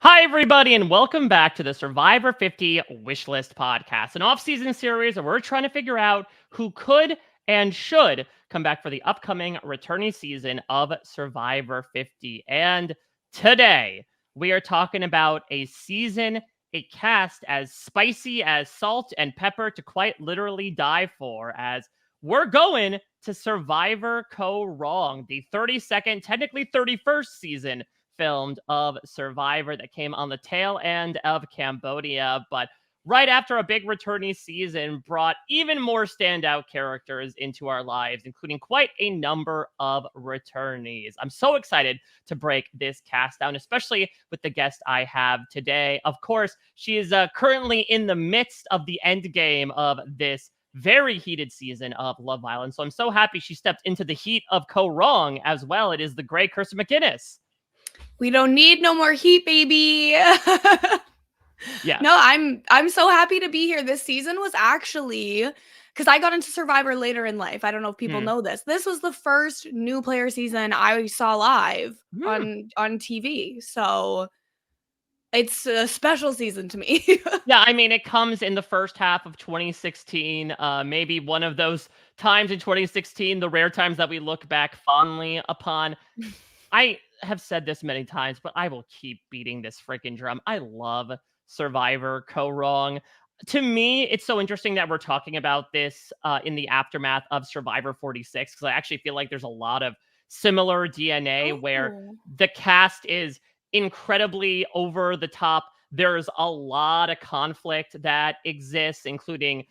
Hi, everybody, and welcome back to the Survivor 50 Wishlist podcast, an off-season series where we're trying to figure out who could and should come back for the upcoming returning season of Survivor 50. And today, we are talking about a season, a cast as spicy as salt and pepper to quite literally die for, as we're going to Survivor Kaoh Rong, the 32nd, technically 31st season filmed of Survivor that came on the tail end of Cambodia, but right after a big returning season brought even more standout characters into our lives, including quite a number of returnees. I'm so excited to break this cast down, especially with the guest I have today. Of course, she is currently in the midst of the end game of this very heated season of Love Island. So I'm so happy she stepped into the heat of Kaoh Rong as well. It is the great Kirsten MacInnis. We don't need no more heat, baby. Yes. No, I'm so happy to be here. This season was actually because I got into Survivor later in life. I don't know if people know this. This was the first new player season I saw live on TV. So it's a special season to me. Yeah, I mean, it comes in the first half of 2016. Maybe one of those times in 2016, the rare times that we look back fondly upon. I have said this many times, but I will keep beating this freaking drum. I love Survivor Kaoh Rong. To me, it's so interesting that we're talking about this in the aftermath of Survivor 46, because I actually feel like there's a lot of similar DNA where the cast is incredibly over the top. There's a lot of conflict that exists, including,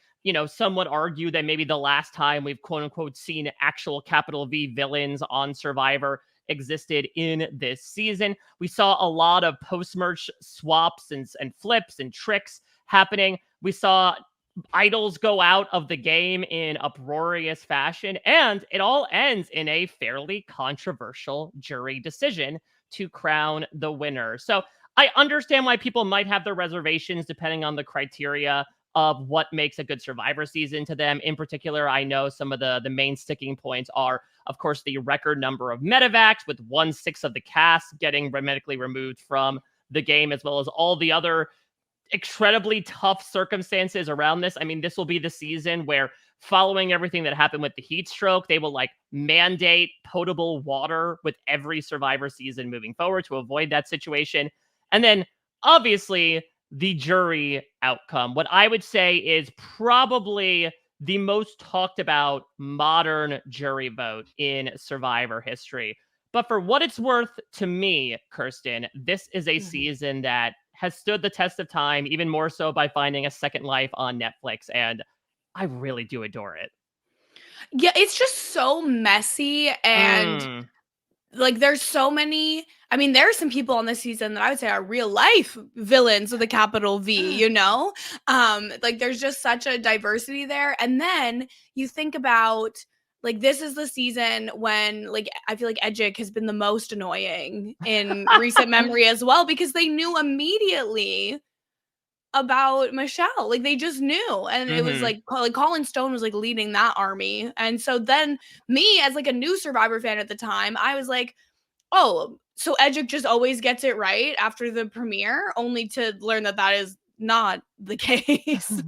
some would argue that maybe the last time we've quote unquote seen actual capital V villains on Survivor existed in this season. We saw a lot of post-merge swaps and flips and tricks happening. We saw idols go out of the game in uproarious fashion, and it all ends in a fairly controversial jury decision to crown the winner. So I understand why people might have their reservations depending on the criteria of what makes a good Survivor season to them. In particular, I know some of the main sticking points are, of course, the record number of medevacs, with 1/6 of the cast getting medically removed from the game, as well as all the other incredibly tough circumstances around this. I mean, this will be the season where, following everything that happened with the heat stroke, they will mandate potable water with every Survivor season moving forward to avoid that situation. And then obviously the jury outcome, what I would say is probably the most talked about modern jury vote in Survivor history. But for what it's worth to me, Kirsten, this is a season that has stood the test of time, even more so by finding a second life on Netflix. And I really do adore it. Yeah, it's just so messy and there's so many. I mean, there are some people on this season that I would say are real life villains with a capital V, there's just such a diversity there. And then you think about this is the season when I feel like Edgic has been the most annoying in recent memory as well, because they knew immediately about Michele. They just knew. And it was Colin Stone was leading that army. And so then me as a new Survivor fan at the time, I was like, oh, so Edgic just always gets it right after the premiere, only to learn that that is not the case.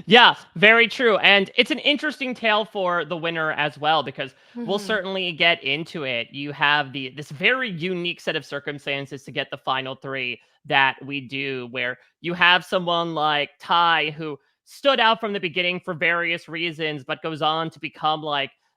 Yeah, very true. And it's an interesting tale for the winner as well, because we'll certainly get into it. You have this very unique set of circumstances to get the final three that we do, where you have someone like Ty, who stood out from the beginning for various reasons, but goes on to become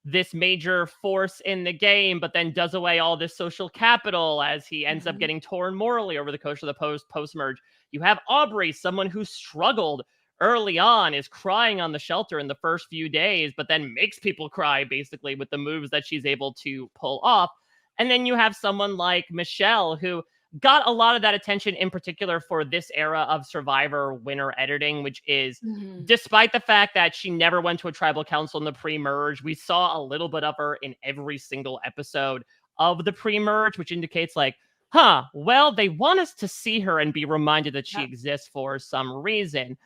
this major force in the game, but then does away all this social capital as he ends up getting torn morally over the course of the post-merge. You have Aubry, someone who struggled early on, is crying on the shelter in the first few days, but then makes people cry basically with the moves that she's able to pull off. And then you have someone like Michele, who got a lot of that attention, in particular for this era of Survivor winner editing, which is despite the fact that she never went to a tribal council in the pre-merge, we saw a little bit of her in every single episode of the pre-merge, which indicates well, they want us to see her and be reminded that she exists for some reason.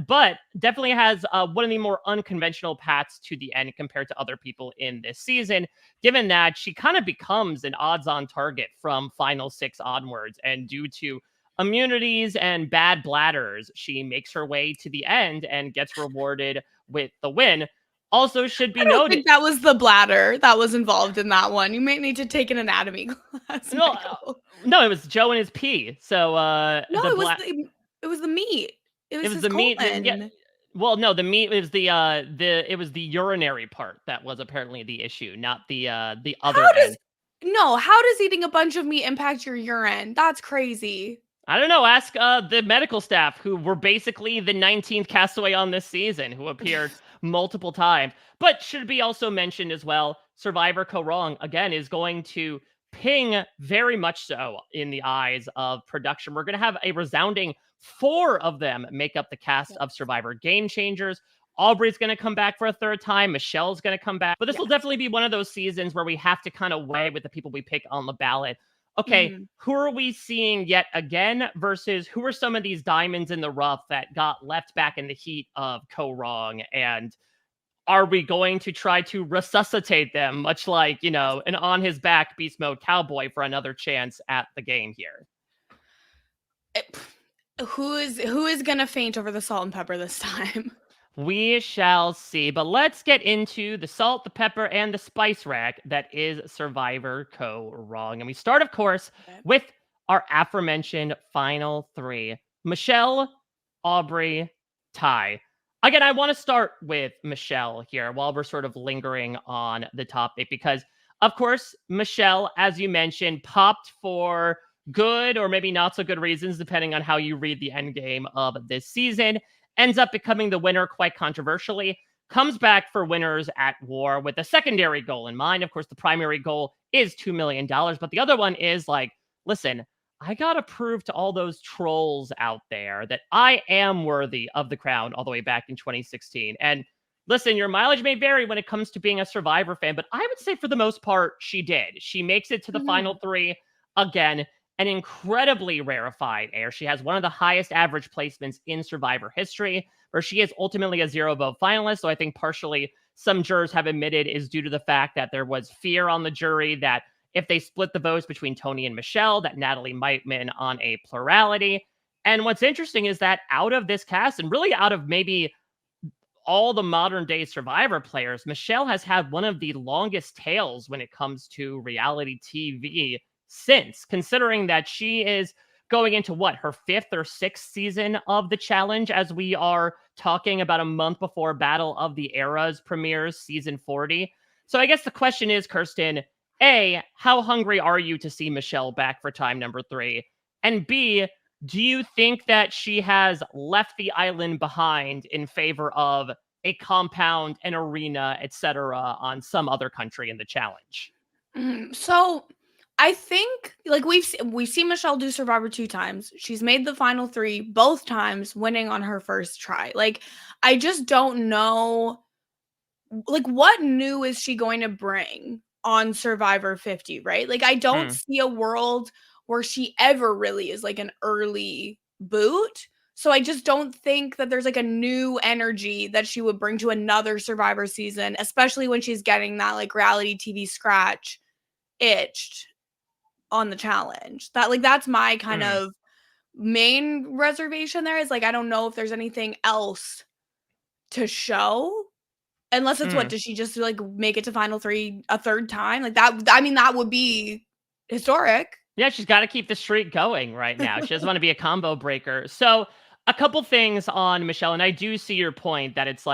But definitely has one of the more unconventional paths to the end compared to other people in this season, given that she kind of becomes an odds-on target from Final Six onwards. And due to immunities and bad bladders, she makes her way to the end and gets rewarded with the win. Also should be I don't noted. think that was the bladder that was involved in that one. You may need to take an anatomy class, No, Michael. no, it was Joe and his pee. So No, the it was the meat. It it was was his the meat. Yeah, colon. well, no, the meat was it was the urinary part that was apparently the issue, not the other How end. does how does eating a bunch of meat impact your urine? That's crazy. I don't know. Ask the medical staff who were basically the 19th castaway on this season, who appeared multiple times. But should be also mentioned as well, Survivor Kaoh Rong, again, is going to ping very much so in the eyes of production. We're going to have a resounding 4 of them make up the cast of Survivor Game Changers. Aubry's going to come back for a third time. Michelle's going to come back. But this will definitely be one of those seasons where we have to kind of weigh with the people we pick on the ballot. Okay, who are we seeing yet again versus who are some of these diamonds in the rough that got left back in the heat of Kaoh Rong? And are we going to try to resuscitate them, much like, an on his back beast mode cowboy for another chance at the game here? Who is gonna faint over the salt and pepper this time? We shall see. But let's get into the salt, the pepper, and the spice rack that is Survivor Kaoh Rong. And we start, of course, with our aforementioned final 3. Michele, Aubry, Ty. Again, I want to start with Michele here while we're sort of lingering on the topic because, of course, Michele, as you mentioned, popped for good or maybe not so good reasons, depending on how you read the end game of this season. Ends up becoming the winner quite controversially, comes back for Winners at War with a secondary goal in mind. Of course, the primary goal is $2 million, but the other one is like, listen, I got to prove to all those trolls out there that I am worthy of the crown all the way back in 2016. And listen, your mileage may vary when it comes to being a Survivor fan, but I would say for the most part, she did. She makes it to the final 3 again. An incredibly rarefied air. She has one of the highest average placements in Survivor history, where she is ultimately a 0 vote finalist. So I think partially some jurors have admitted is due to the fact that there was fear on the jury that if they split the votes between Tony and Michele, that Natalie might win on a plurality. And what's interesting is that out of this cast, and really out of maybe all the modern day Survivor players, Michele has had one of the longest tails when it comes to reality TV since, considering that she is going into her 5th or 6th season of the challenge, as we are talking about a month before Battle of the Eras premieres season 40. So I guess the question is, Kirsten, A, how hungry are you to see Michele back for time number 3? And B, do you think that she has left the island behind in favor of a compound, an arena, etc., on some other country in the challenge? So I think we've seen Michele do Survivor 2 times. She's made the final 3 both times, winning on her first try. I just don't know what new is she going to bring on Survivor 50, right? I don't see a world where she ever really is an early boot. So I just don't think that there's a new energy that she would bring to another Survivor season, especially when she's getting that reality TV scratch itched on the challenge. That's my kind of main reservation there is I don't know if there's anything else to show unless it's does she just make it to final 3 a third time? That, I mean, that would be historic. Yeah, she's got to keep the streak going right now. She doesn't want to be a combo breaker. So a couple things on Michele, and I do see your point that it's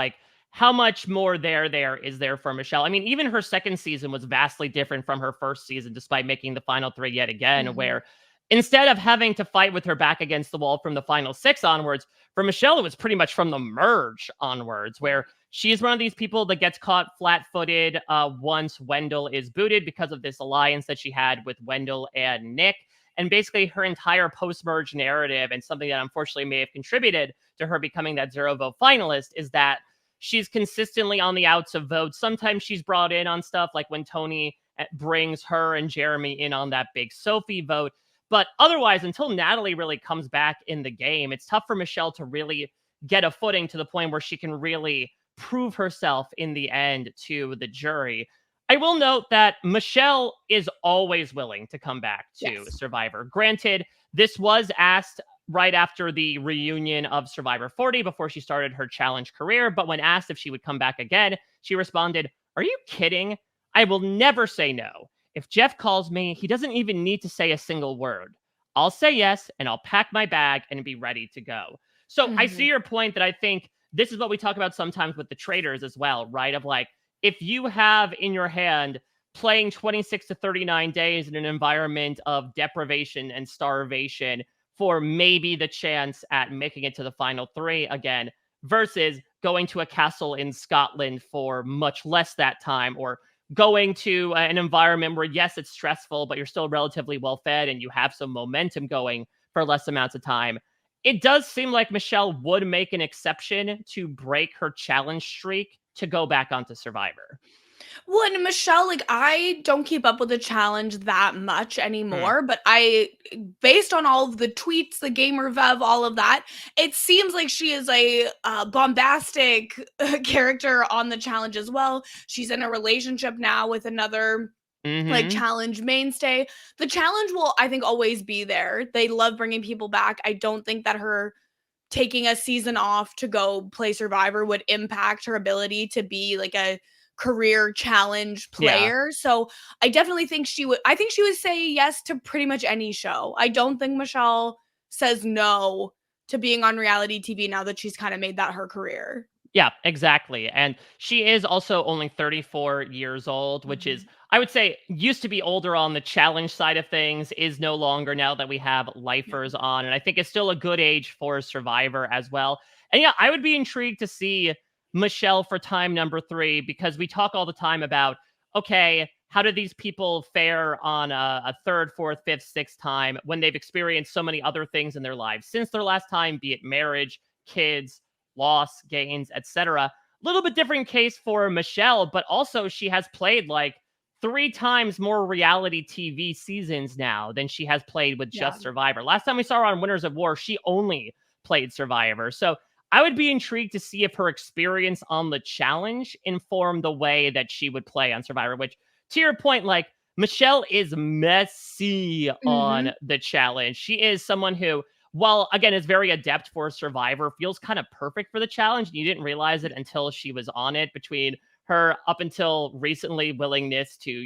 how much more there is there for Michele? I mean, even her second season was vastly different from her first season, despite making the final 3 yet again, where instead of having to fight with her back against the wall from the final 6 onwards, for Michele, it was pretty much from the merge onwards, where she is one of these people that gets caught flat-footed once Wendell is booted because of this alliance that she had with Wendell and Nick. And basically her entire post-merge narrative, and something that unfortunately may have contributed to her becoming that 0 vote finalist, is that she's consistently on the outs of votes. Sometimes she's brought in on stuff like when Tony brings her and Jeremy in on that big Sophie vote. But otherwise, until Natalie really comes back in the game, it's tough for Michele to really get a footing to the point where she can really prove herself in the end to the jury. I will note that Michele is always willing to come back to Survivor. Granted, This was asked right after the reunion of Survivor 40 before she started her challenge career. But when asked if she would come back again, she responded, "Are you kidding? I will never say no. If Jeff calls me, he doesn't even need to say a single word. I'll say yes and I'll pack my bag and be ready to go." So I see your point that I think this is what we talk about sometimes with the traders as well, right? Of like, if you have in your hand playing 26 to 39 days in an environment of deprivation and starvation for maybe the chance at making it to the final three again, versus going to a castle in Scotland for much less that time, or going to an environment where, yes, it's stressful, but you're still relatively well fed and you have some momentum going for less amounts of time. It does seem like Michele would make an exception to break her challenge streak to go back onto Survivor. Well, and Michele, like, I don't keep up with the challenge that much anymore, but based on all of the tweets, the gamer vev, all of that, it seems like she is a bombastic character on the challenge as well. She's in a relationship now with another like challenge mainstay. The challenge will, I think, always be there. They love bringing people back. I don't think that her taking a season off to go play Survivor would impact her ability to be like a career challenge player. So I definitely think I think she would say yes to pretty much any show. I don't think Michele says no to being on reality TV now that she's kind of made that her career. Yeah, exactly. And she is also only 34 years old, which is, I would say, used to be older on the challenge side of things, is no longer now that we have lifers on. And I think it's still a good age for Survivor as well. And yeah, I would be intrigued to see Michele for time number 3, because we talk all the time about, okay, how do these people fare on a third, fourth, fifth, sixth time when they've experienced so many other things in their lives since their last time, be it marriage, kids, loss, gains, etc. A little bit different case for Michele, but also she has played like 3 times more reality TV seasons now than she has played with just Survivor. Last time we saw her on Winners of War, she only played Survivor. So I would be intrigued to see if her experience on the challenge informed the way that she would play on Survivor, which, to your point, like, Michele is messy on the challenge. She is someone who, while again is very adept for Survivor, feels kind of perfect for the challenge. You didn't realize it until she was on it, between her up until recently willingness to,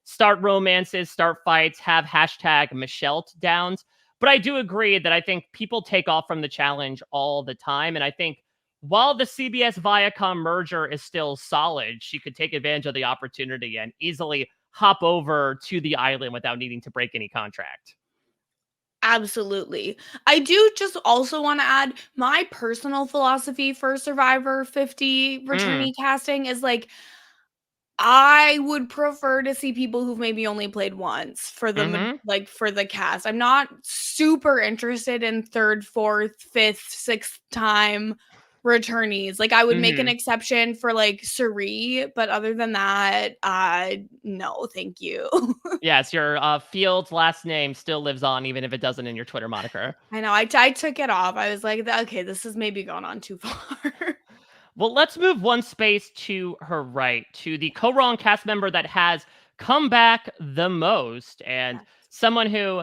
start romances, start fights, have hashtag Michele downs. But I do agree that I think people take off from the challenge all the time. And I think while the CBS Viacom merger is still solid, she could take advantage of the opportunity and easily hop over to the island without needing to break any contract. Absolutely. I do just also want to add my personal philosophy for Survivor 50 returnee casting is like, I would prefer to see people who've maybe only played once for the for the cast. I'm not super interested in third, fourth, fifth, sixth time returnees. Like, I would make an exception for like Suri, but other than that, no, thank you. Yes, your Fields last name still lives on, even if it doesn't in your Twitter moniker. I know. I took it off. I was like, okay, this is maybe going on too far. Well, let's move one space to her right, to the Kaoh Rong cast member that has come back the most, and someone who,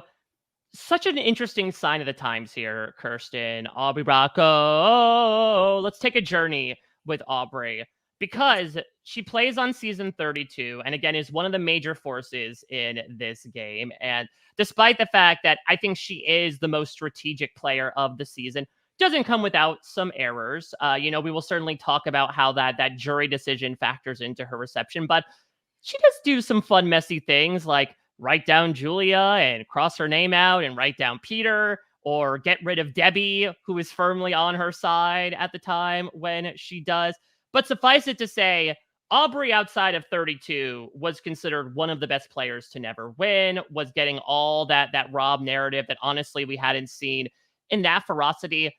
such an interesting sign of the times here, Kirsten. Aubry Bracco. Let's take a journey with Aubry, because she plays on season 32 and again is one of the major forces in this game. And despite the fact that I think she is the most strategic player of the season, doesn't come without some errors. We will certainly talk about how that jury decision factors into her reception, but she does do some fun, messy things like write down Julia and cross her name out and write down Peter, or get rid of Debbie, who is firmly on her side at the time when she does. But suffice it to say, Aubry outside of 32 was considered one of the best players to never win, was getting all that Rob narrative that honestly we hadn't seen in that ferocity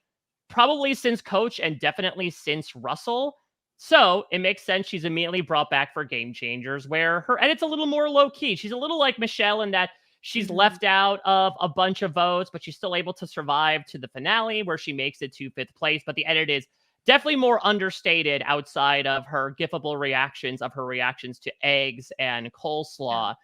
probably since Coach and definitely since Russell. So it makes sense she's immediately brought back for Game Changers, where her edit's a little more low key. She's a little like Michele in that she's left out of a bunch of votes, but she's still able to survive to the finale where she makes it to 5th place. But the edit is definitely more understated outside of her gifable reactions of her reactions to eggs and coleslaw.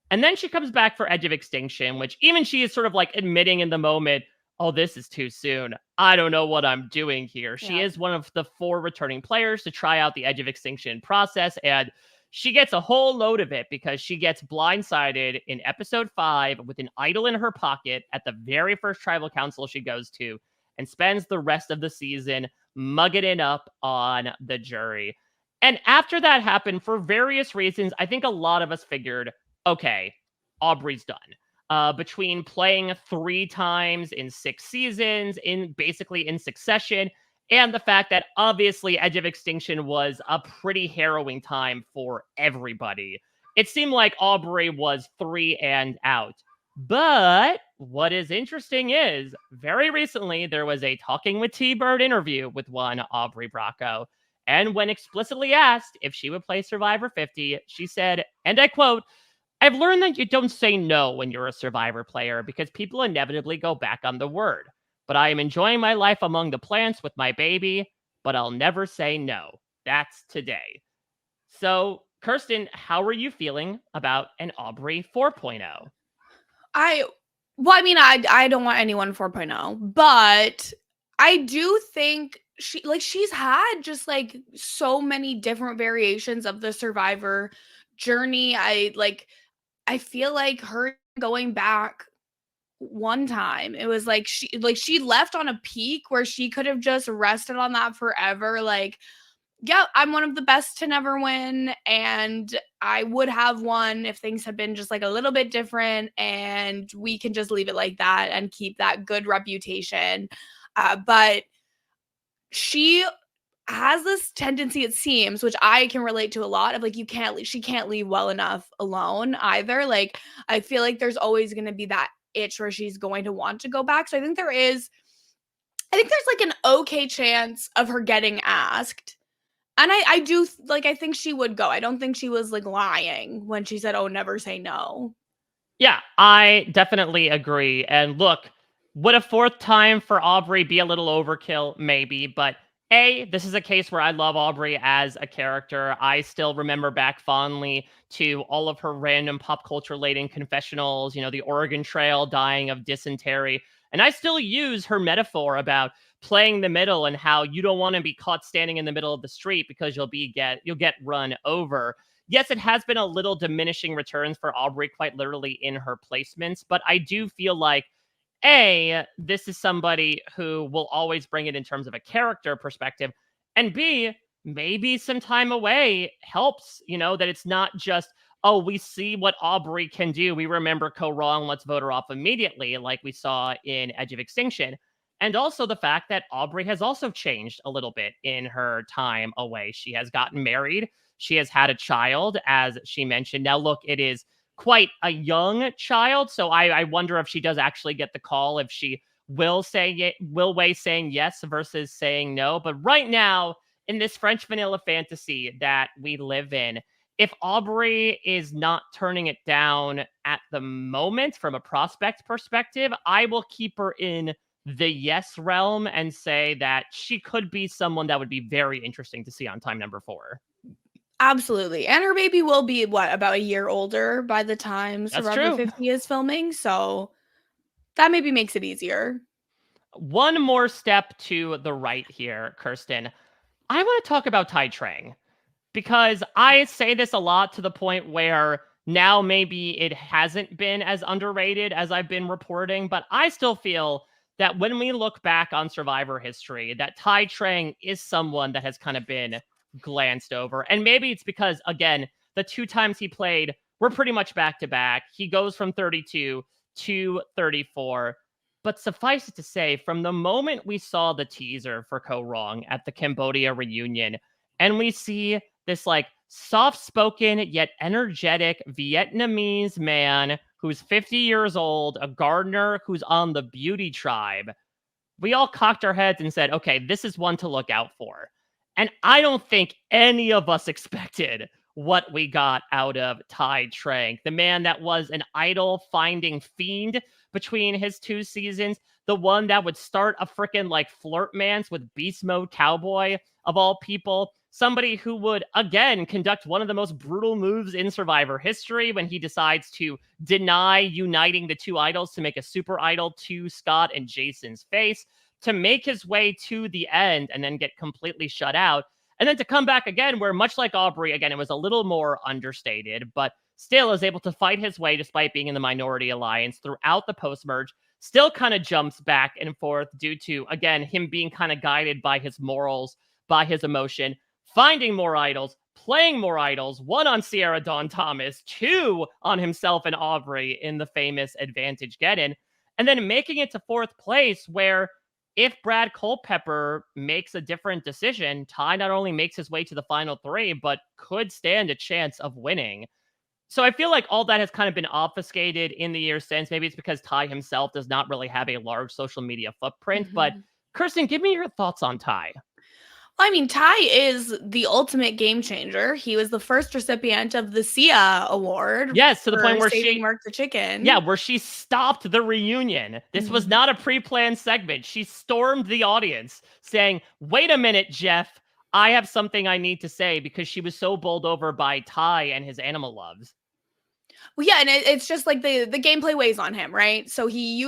And then she comes back for Edge of Extinction, which even she is sort of like admitting in the moment, oh, this is too soon. I don't know what I'm doing here. She is one of the 4 returning players to try out the Edge of Extinction process, and she gets a whole load of it because she gets blindsided in episode 5 with an idol in her pocket at the very first tribal council she goes to, and spends the rest of the season mugging it up on the jury. And after that happened, for various reasons, I think a lot of us figured, okay, Aubry's done. Between playing 3 times in 6 seasons, basically in succession, and the fact that obviously Edge of Extinction was a pretty harrowing time for everybody. It seemed like Aubry was 3 and out. But what is interesting is, very recently, there was a Talking with T-Bird interview with one Aubry Bracco. And when explicitly asked if she would play Survivor 50, she said, and I quote, "I've learned that you don't say no when you're a Survivor player because people inevitably go back on the word. But I am enjoying my life among the plants with my baby, but I'll never say no. That's today." So, Kirsten, how are you feeling about an Aubry 4.0? I don't want anyone 4.0, but I do think she's had just like so many different variations of the Survivor journey. I feel like her going back one time, it was like she left on a peak where she could have just rested on that forever. Like, yeah, I'm one of the best to never win, and I would have won if things had been just like a little bit different, and we can just leave it like that and keep that good reputation. But she has this tendency, it seems, which I can relate to a lot, of like she can't leave well enough alone either. Like, I feel like there's always going to be that itch where she's going to want to go back. So I think there's like an okay chance of her getting asked. And I do I think she would go. I don't think she was like lying when she said, "Oh, never say no." Yeah, I definitely agree. And look, would a 4th time for Aubry be a little overkill? Maybe. But this is a case where I love Aubry as a character. I still remember back fondly to all of her random pop culture laden confessionals, the Oregon Trail, dying of dysentery. And I still use her metaphor about playing the middle and how you don't want to be caught standing in the middle of the street because you'll get run over. Yes, it has been a little diminishing returns for Aubry, quite literally in her placements, but I do feel like this is somebody who will always bring it in terms of a character perspective, and B, maybe some time away helps, that it's not just, oh, we see what Aubry can do. We remember Kaoh Rong, let's vote her off immediately, like we saw in Edge of Extinction. And also the fact that Aubry has also changed a little bit in her time away. She has gotten married. She has had a child, as she mentioned. Now, look, it is quite a young child, so I wonder if she does actually get the call, if she will weigh saying yes versus saying no. But right now, in this French vanilla fantasy that we live in, if Aubry is not turning it down at the moment from a prospect perspective, I will keep her in the yes realm and say that she could be someone that would be very interesting to see on time number 4. Absolutely. And her baby will be about a year older by the time Survivor 50 is filming, so that maybe makes it easier. One more step to the right here, Kirsten. I want to talk about Tai Trang, because I say this a lot to the point where now maybe it hasn't been as underrated as I've been reporting, but I still feel that when we look back on Survivor history, that Tai Trang is someone that has kind of been glanced over. And maybe it's because, again, the 2 times he played were pretty much back to back. He goes from 32 to 34. But suffice it to say, from the moment we saw the teaser for Kaoh Rong at the Cambodia reunion, and we see this like soft-spoken yet energetic Vietnamese man who's 50 years old, a gardener who's on the beauty tribe, we all cocked our heads and said, okay, this is one to look out for. And I don't think any of us expected what we got out of Tai Trang, the man that was an idol finding fiend between his 2 seasons, the one that would start a freaking like flirt mance with Beast Mode Cowboy of all people, somebody who would, again, conduct one of the most brutal moves in Survivor history when he decides to deny uniting the two idols to make a super idol to Scott and Jason's face, to make his way to the end and then get completely shut out. And then to come back again, where much like Aubry, again, it was a little more understated, but still is able to fight his way despite being in the minority alliance throughout the post-merge, still kind of jumps back and forth due to, again, him being kind of guided by his morals, by his emotion, finding more idols, playing more idols, one on Sierra Dawn Thomas, two on himself and Aubry in the famous Advantage Get-In, and then making it to fourth place where if Brad Culpepper makes a different decision, Ty not only makes his way to the final three, but could stand a chance of winning. So I feel like all that has kind of been obfuscated in the years since. Maybe it's because Ty himself does not really have a large social media footprint. But Kirsten, give me your thoughts on Ty. I mean, Ty is the ultimate game changer. He was the first recipient of the Sia Award. Yes, to the point where saving Mark the Chicken. Yeah, where she stopped the reunion. This was not a pre-planned segment. She stormed the audience saying, "Wait a minute, Jeff. I have something I need to say," because she was so bowled over by Ty and his animal loves. Well, yeah, and it's just like the gameplay weighs on him, right? So he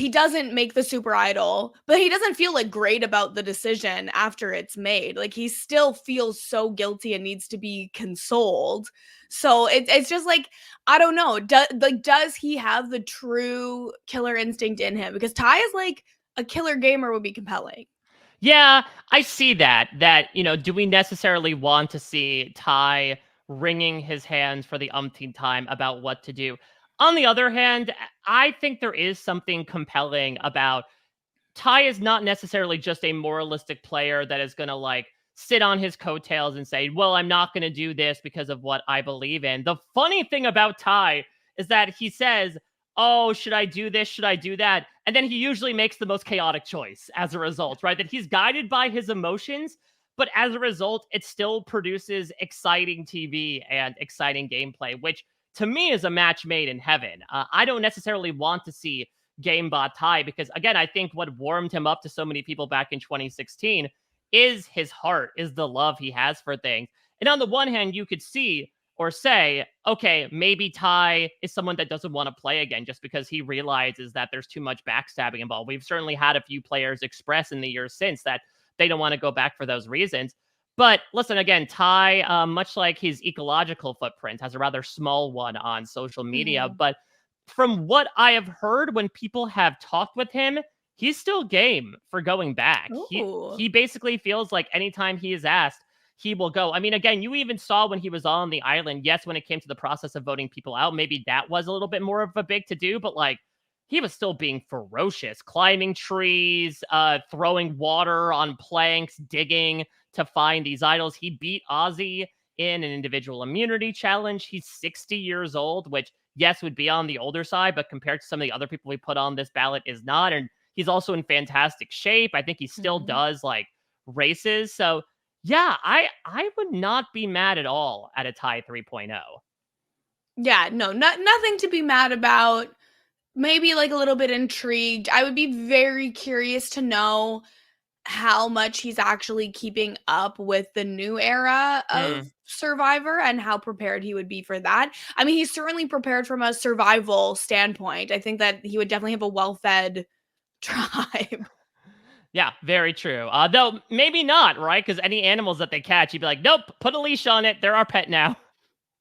doesn't make the super idol, but he doesn't feel like great about the decision after it's made. Like he still feels so guilty and needs to be consoled. So it's just like, I don't know. Does he have the true killer instinct in him? Because Ty is like a killer gamer would be compelling. Yeah, I see that. Do we necessarily want to see Ty wringing his hands for the umpteenth time about what to do? On the other hand, I think there is something compelling about Ty is not necessarily just a moralistic player that is going to like sit on his coattails and say, well, I'm not going to do this because of what I believe in. The funny thing about Ty is that he says, oh, should I do this? Should I do that? And then he usually makes the most chaotic choice as a result, right? That he's guided by his emotions, but as a result, it still produces exciting TV and exciting gameplay, which to me is a match made in heaven. I don't necessarily want to see GameBot Ty because, again, I think what warmed him up to so many people back in 2016 is his heart, is the love he has for things. And on the one hand, you could see or say, okay, maybe Ty is someone that doesn't want to play again just because he realizes that there's too much backstabbing involved. We've certainly had a few players express in the years since that they don't want to go back for those reasons. But listen, again, Ty, much like his ecological footprint, has a rather small one on social media. But from what I have heard when people have talked with him, he's still game for going back. He basically feels like anytime he is asked, he will go. I mean, again, you even saw when he was on the island, yes, when it came to the process of voting people out, maybe that was a little bit more of a big to-do, but like, he was still being ferocious, climbing trees, throwing water on planks, digging to find these idols. He beat Ozzy in an individual immunity challenge. He's 60 years old, which, yes, would be on the older side, but compared to some of the other people we put on this ballot is not. And he's also in fantastic shape. I think he still does like races. So yeah, I would not be mad at all at a Ty 3.0. Yeah, no, nothing to be mad about. Maybe like a little bit intrigued. I would be very curious to know how much he's actually keeping up with the new era of Survivor and how prepared he would be for that. I mean, he's certainly prepared from a survival standpoint. I think that he would definitely have a well-fed tribe. Yeah, very true. Though maybe not, right? Because any animals that they catch, he'd be like, nope, put a leash on it. They're our pet now.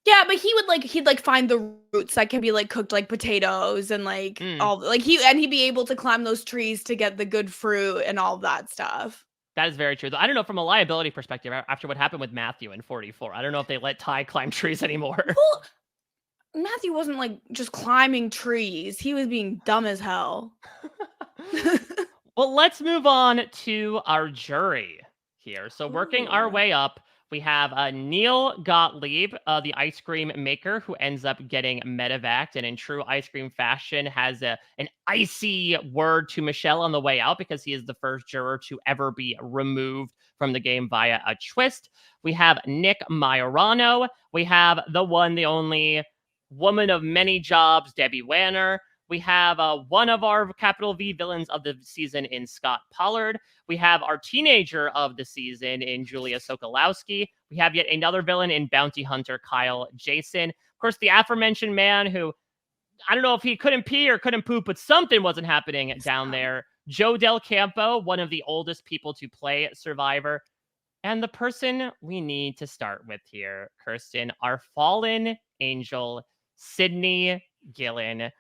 Yeah, but he'd find the roots that can be like cooked like potatoes and like all like he'd be able to climb those trees to get the good fruit and all that stuff. That is very true. I don't know, from a liability perspective, after what happened with Matthew in 44, I don't know if they let Ty climb trees anymore. Well, Matthew wasn't like just climbing trees. He was being dumb as hell. Well, let's move on to our jury here. So working our way up, we have Neil Gottlieb, the ice cream maker, who ends up getting medevaced, and in true ice cream fashion has an icy word to Michele on the way out because he is the first juror to ever be removed from the game via a twist. We have Nick Majorano. We have the one, the only woman of many jobs, Debbie Wanner. We have one of our capital V villains of the season in Scott Pollard. We have our teenager of the season in Julia Sokolowski. We have yet another villain in Bounty Hunter Kyle Jason. Of course, the aforementioned man who, I don't know if he couldn't pee or couldn't poop, but something wasn't happening down there. Joe Del Campo, one of the oldest people to play Survivor. And the person we need to start with here, Kirsten, our fallen angel, Sydney Gillen.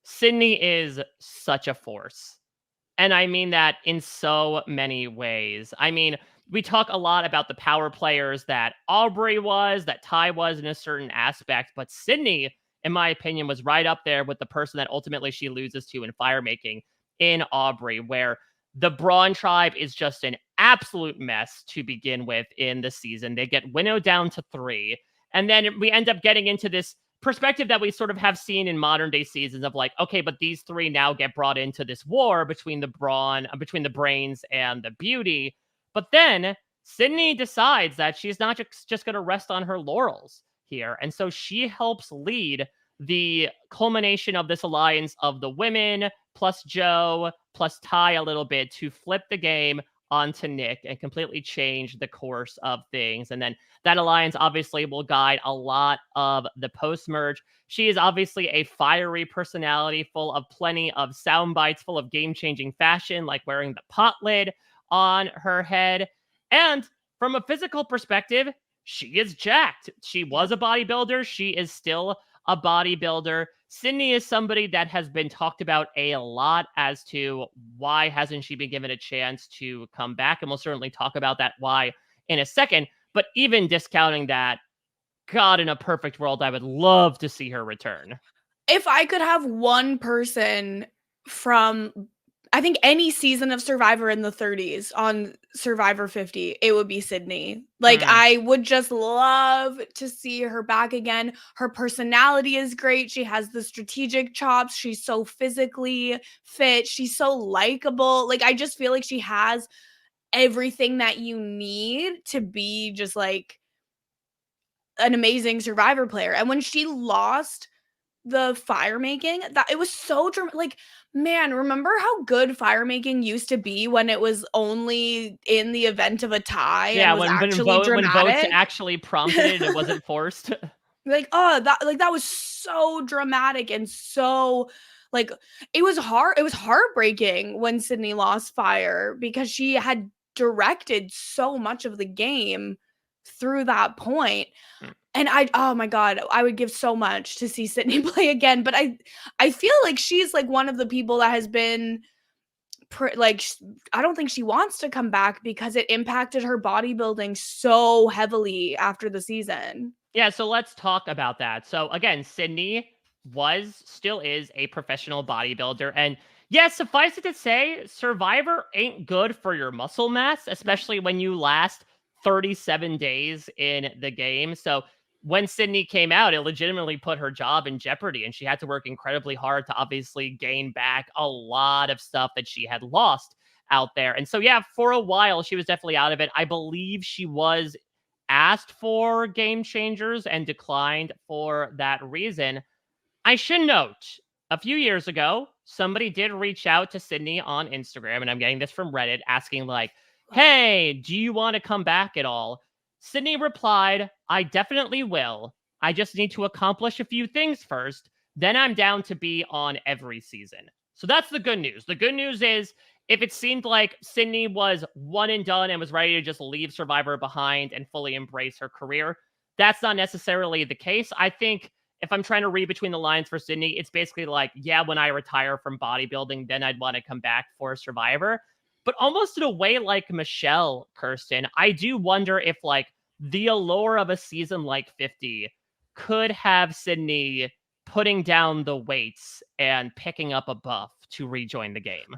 Sydney is such a force. And I mean that in so many ways. I mean, we talk a lot about the power players that Aubry was, that Ty was in a certain aspect, but Sydney, in my opinion, was right up there with the person that ultimately she loses to in fire making in Aubry, where the Braun tribe is just an absolute mess to begin with in the season. They get winnowed down to 3. And then we end up getting into this perspective that we sort of have seen in modern day seasons of like, okay, but these 3 now get brought into this war between the between the brains and the beauty. But then Sydney decides that she's not just going to rest on her laurels here. And so she helps lead the culmination of this alliance of the women plus Joe plus Ty a little bit to flip the game onto Nick and completely change the course of things. And then that alliance obviously will guide a lot of the post-merge. She is obviously a fiery personality full of plenty of sound bites, full of game-changing fashion, like wearing the pot lid on her head. And from a physical perspective, she is jacked. She was a bodybuilder. She is still a bodybuilder. Sydney is somebody that has been talked about a lot as to why hasn't she been given a chance to come back. And we'll certainly talk about that why in a second. But even discounting that, God, in a perfect world, I would love to see her return. If I could have one person from, I think, any season of Survivor in the 30s on Survivor 50, it would be Sydney. Like, I would just love to see her back again. Her personality is great. She has the strategic chops. She's so physically fit. She's so likable. Like, I just feel like she has everything that you need to be just like an amazing Survivor player. And when she lost the fire making, that it was so like, man, remember how good fire making used to be when it was only in the event of a tie and was actually dramatic? When votes actually prompted it, it wasn't forced. Like, oh, that was so dramatic and so like it was heartbreaking when Sydney lost fire because she had directed so much of the game through that point. And oh my God, I would give so much to see Sydney play again. But I feel like she's like one of the people that has been I don't think she wants to come back because it impacted her bodybuilding so heavily after the season. Yeah, so let's talk about that. So again, Sydney still is a professional bodybuilder. And yes, suffice it to say, Survivor ain't good for your muscle mass, especially when you last 37 days in the game. So when Sydney came out, it legitimately put her job in jeopardy, and she had to work incredibly hard to obviously gain back a lot of stuff that she had lost out there. And so, yeah, for a while, she was definitely out of it. I believe she was asked for game changers and declined for that reason. I should note, a few years ago, somebody did reach out to Sydney on Instagram, and I'm getting this from Reddit, asking like, hey, do you want to come back at all? Sydney replied, I definitely will. I just need to accomplish a few things first. Then I'm down to be on every season. So that's the good news. The good news is, if it seemed like Sydney was one and done and was ready to just leave Survivor behind and fully embrace her career, that's not necessarily the case. I think if I'm trying to read between the lines for Sydney, it's basically like, yeah, when I retire from bodybuilding, then I'd want to come back for Survivor. But almost in a way like Michele, Kirsten, I do wonder if like the allure of a season like 50 could have Sydney putting down the weights and picking up a buff to rejoin the game.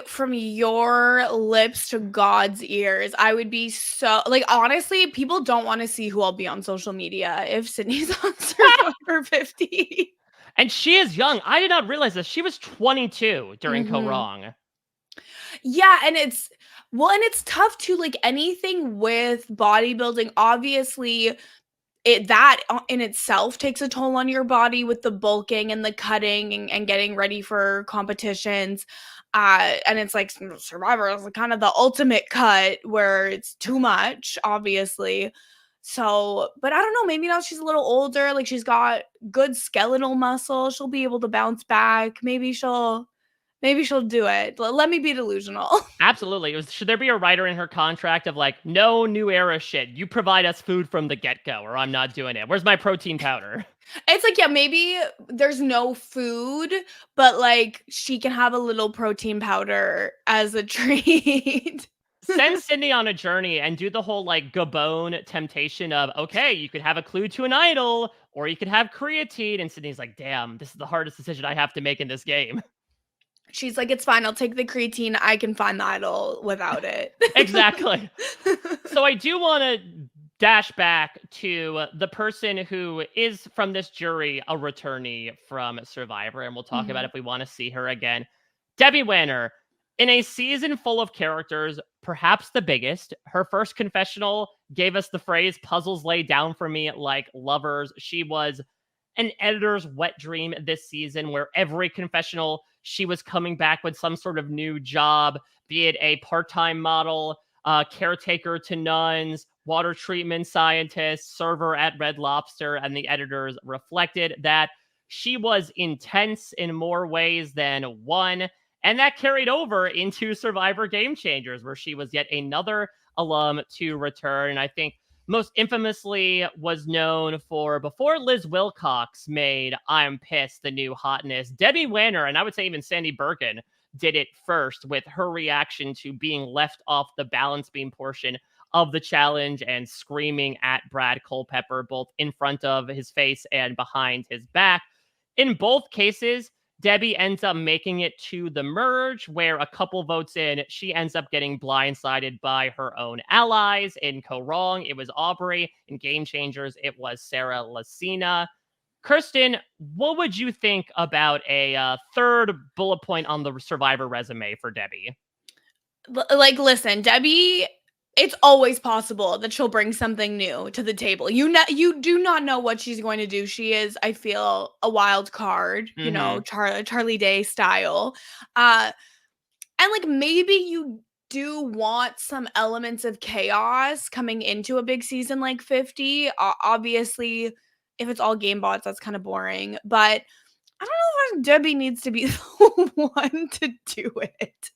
From your lips to God's ears, I would be so like, honestly, people don't want to see who I'll be on social media if Sydney's on Survivor 50. And she is young. I did not realize this. She was 22 during Kaoh Rong. Yeah, and it's tough to like anything with bodybuilding. Obviously, that in itself takes a toll on your body with the bulking and the cutting and getting ready for competitions. And it's like Survivor is kind of the ultimate cut where it's too much, obviously. So, but I don't know, maybe now she's a little older, like she's got good skeletal muscle, she'll be able to bounce back. Maybe she'll do it. Let me be delusional. Absolutely. Should there be a writer in her contract of like, no new era shit? You provide us food from the get-go, or I'm not doing it. Where's my protein powder? It's like, yeah, maybe there's no food, but like she can have a little protein powder as a treat. Send Sydney on a journey and do the whole like Gabon temptation of, okay, you could have a clue to an idol, or you could have creatine. And Sydney's like, damn, this is the hardest decision I have to make in this game. She's like, it's fine. I'll take the creatine. I can find the idol without it. Exactly. So I do want to dash back to the person who is from this jury, a returnee from Survivor, and we'll talk about if we want to see her again. Debbie Wanner, in a season full of characters, perhaps the biggest, her first confessional gave us the phrase, puzzles lay down for me like lovers. She was an editor's wet dream this season where every confessional, she was coming back with some sort of new job, be it a part-time model, caretaker to nuns, water treatment scientist, server at Red Lobster, and the editors reflected that she was intense in more ways than one. And that carried over into Survivor Game Changers, where she was yet another alum to return. And I think most infamously was known for, before Liz Wilcox made I'm Pissed the new hotness, Debbie Wanner, and I would say even Sandy Bergen, did it first with her reaction to being left off the balance beam portion of the challenge and screaming at Brad Culpepper, both in front of his face and behind his back. In both cases, Debbie ends up making it to the merge, where a couple votes in, she ends up getting blindsided by her own allies. In Kaoh Rong, it was Aubry. In Game Changers, it was Sarah Lacina. Kirsten, what would you think about a third bullet point on the Survivor resume for Debbie? Like, listen, Debbie, it's always possible that she'll bring something new to the table. You do not know what she's going to do. She is, I feel, a wild card, you know, Charlie Day style. And like maybe you do want some elements of chaos coming into a big season like 50. Obviously, if it's all game bots, that's kind of boring. But I don't know if Debbie needs to be the one to do it.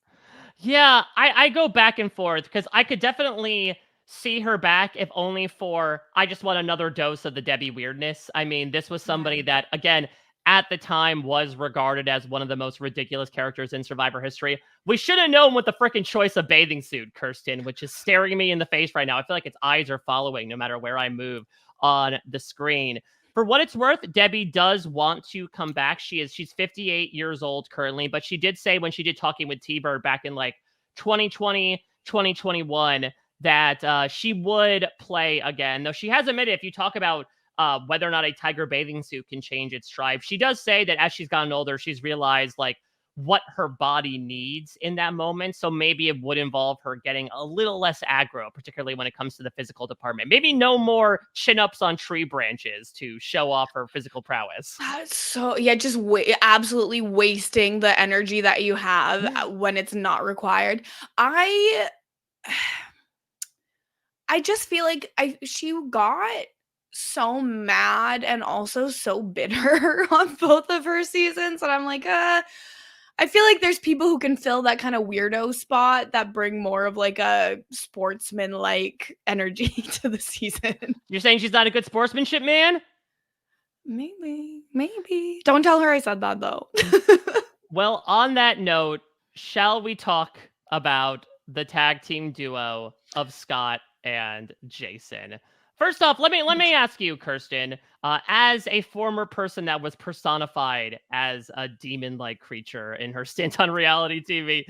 Yeah, I go back and forth because I could definitely see her back if only for, I just want another dose of the Debbie weirdness. I mean, this was somebody that, again, at the time was regarded as one of the most ridiculous characters in Survivor history. We should have known with the freaking choice of bathing suit, Kirsten, which is staring me in the face right now. I feel like its eyes are following no matter where I move on the screen. For what it's worth, Debbie does want to come back. She's 58 years old currently, but she did say when she did Talking with T-Bird back in like 2020, 2021, that she would play again. Though she has admitted, if you talk about whether or not a tiger bathing suit can change its stripe, she does say that as she's gotten older, she's realized like what her body needs in that moment. So maybe it would involve her getting a little less aggro, particularly when it comes to the physical department. Maybe no more chin-ups on tree branches to show off her physical prowess. So yeah, just absolutely wasting the energy that you have when it's not required. I just feel like she got so mad and also so bitter on both of her seasons, and I'm like, I feel like there's people who can fill that kind of weirdo spot that bring more of like a sportsman-like energy to the season. You're saying she's not a good sportsmanship man? Maybe. Don't tell her I said that, though. Well, on that note, shall we talk about the tag team duo of Scott and Jason? First off, let me ask you, Kirsten, as a former person that was personified as a demon-like creature in her stint on reality TV,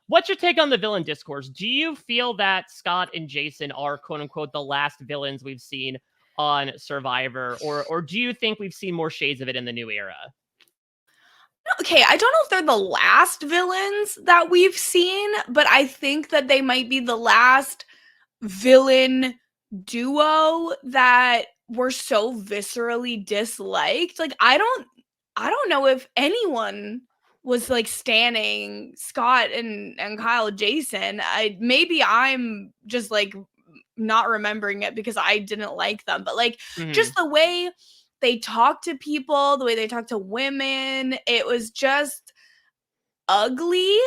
what's your take on the villain discourse? Do you feel that Scott and Jason are quote unquote the last villains we've seen on Survivor, or do you think we've seen more shades of it in the new era? Okay, I don't know if they're the last villains that we've seen, but I think that they might be the last villain duo that were so viscerally disliked. Like I don't know if anyone was like standing Scott and Kyle Jason. Maybe I'm just like not remembering it because I didn't like them, but like just the way they talk to people, the way they talk to women, it was just ugly.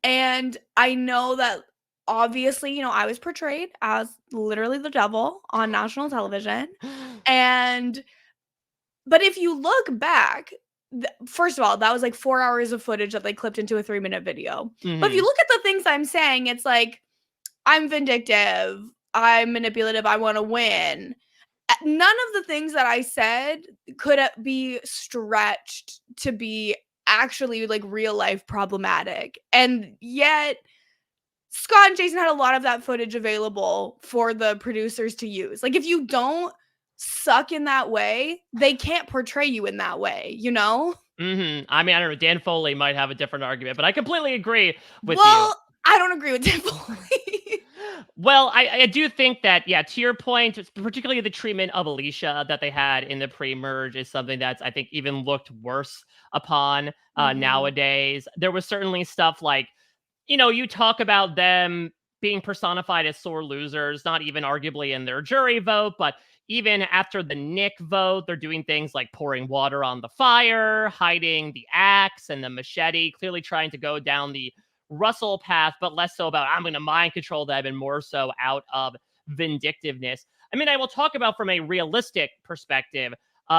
And I know that obviously, you know, I was portrayed as literally the devil on national television. And but if you look back, first of all, that was like 4 hours of footage that they clipped into a 3-minute video. But if you look at the things I'm saying, it's like I'm vindictive, I'm manipulative, I want to win. None of the things that I said could be stretched to be actually like real life problematic. And yet Scott and Jason had a lot of that footage available for the producers to use. Like if you don't suck in that way, they can't portray you in that way, you know? I mean, I don't know. Dan Foley might have a different argument, but I completely agree with you. Well, I don't agree with Dan Foley. Well, I do think that, yeah, to your point, particularly the treatment of Alicia that they had in the pre-merge is something that's, I think, even looked worse upon nowadays. There was certainly stuff like, you know, you talk about them being personified as sore losers, not even arguably in their jury vote, but even after the Nick vote, they're doing things like pouring water on the fire, hiding the axe and the machete, clearly trying to go down the Russell path, but less so about I'm going to mind control them and more so out of vindictiveness. I mean, I will talk about from a realistic perspective.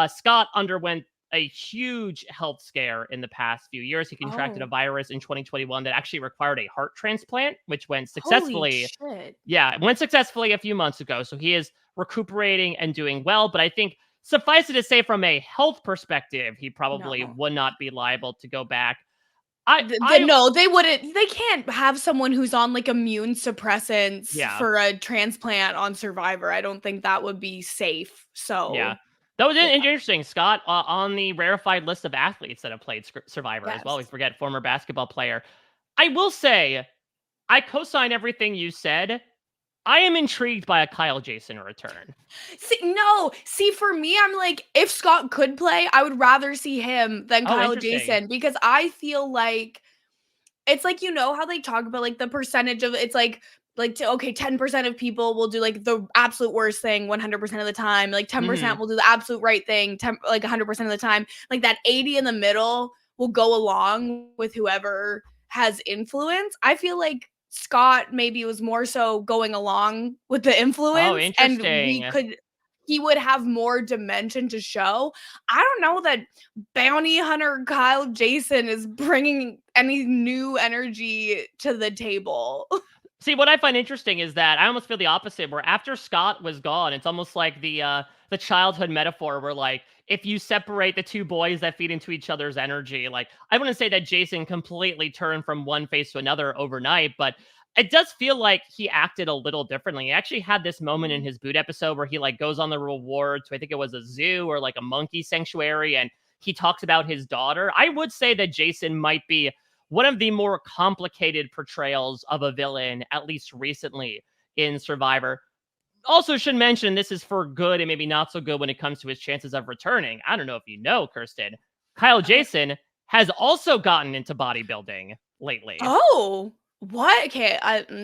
Scott underwent a huge health scare in the past few years. He contracted a virus in 2021 that actually required a heart transplant, which went successfully. Holy shit. Yeah, it went successfully a few months ago. So he is recuperating and doing well. But I think suffice it to say, from a health perspective, he probably would not be liable to go back. No, they wouldn't. They can't have someone who's on like immune suppressants for a transplant on Survivor. I don't think that would be safe. So yeah, that was interesting. Scott on the rarefied list of athletes that have played Survivor as well. We forget former basketball player. I will say, I co-sign everything you said. I am intrigued by a Kyle Jason return. See, for me, I'm like, if Scott could play, I would rather see him than Kyle Jason because I feel like it's like, you know how they talk about like the percentage of it's like okay, 10% of people will do like the absolute worst thing 100% of the time, like 10% will do the absolute right thing like 100% of the time, like that 80 in the middle will go along with whoever has influence. I feel like Scott maybe was more so going along with the influence and he would have more dimension to show. I don't know that bounty hunter Kyle Jason is bringing any new energy to the table. See, what I find interesting is that I almost feel the opposite, where after Scott was gone, it's almost like the childhood metaphor where, like, if you separate the two boys that feed into each other's energy, like, I wouldn't say that Jason completely turned from one face to another overnight, but it does feel like he acted a little differently. He actually had this moment in his boot episode where he, like, goes on the reward to, I think it was a zoo or, like, a monkey sanctuary, and he talks about his daughter. I would say that Jason might be one of the more complicated portrayals of a villain, at least recently in Survivor. Also should mention this is for good and maybe not so good when it comes to his chances of returning. I don't know if you know, Kirsten, Kyle Jason has also gotten into bodybuilding lately. Oh, what? Okay,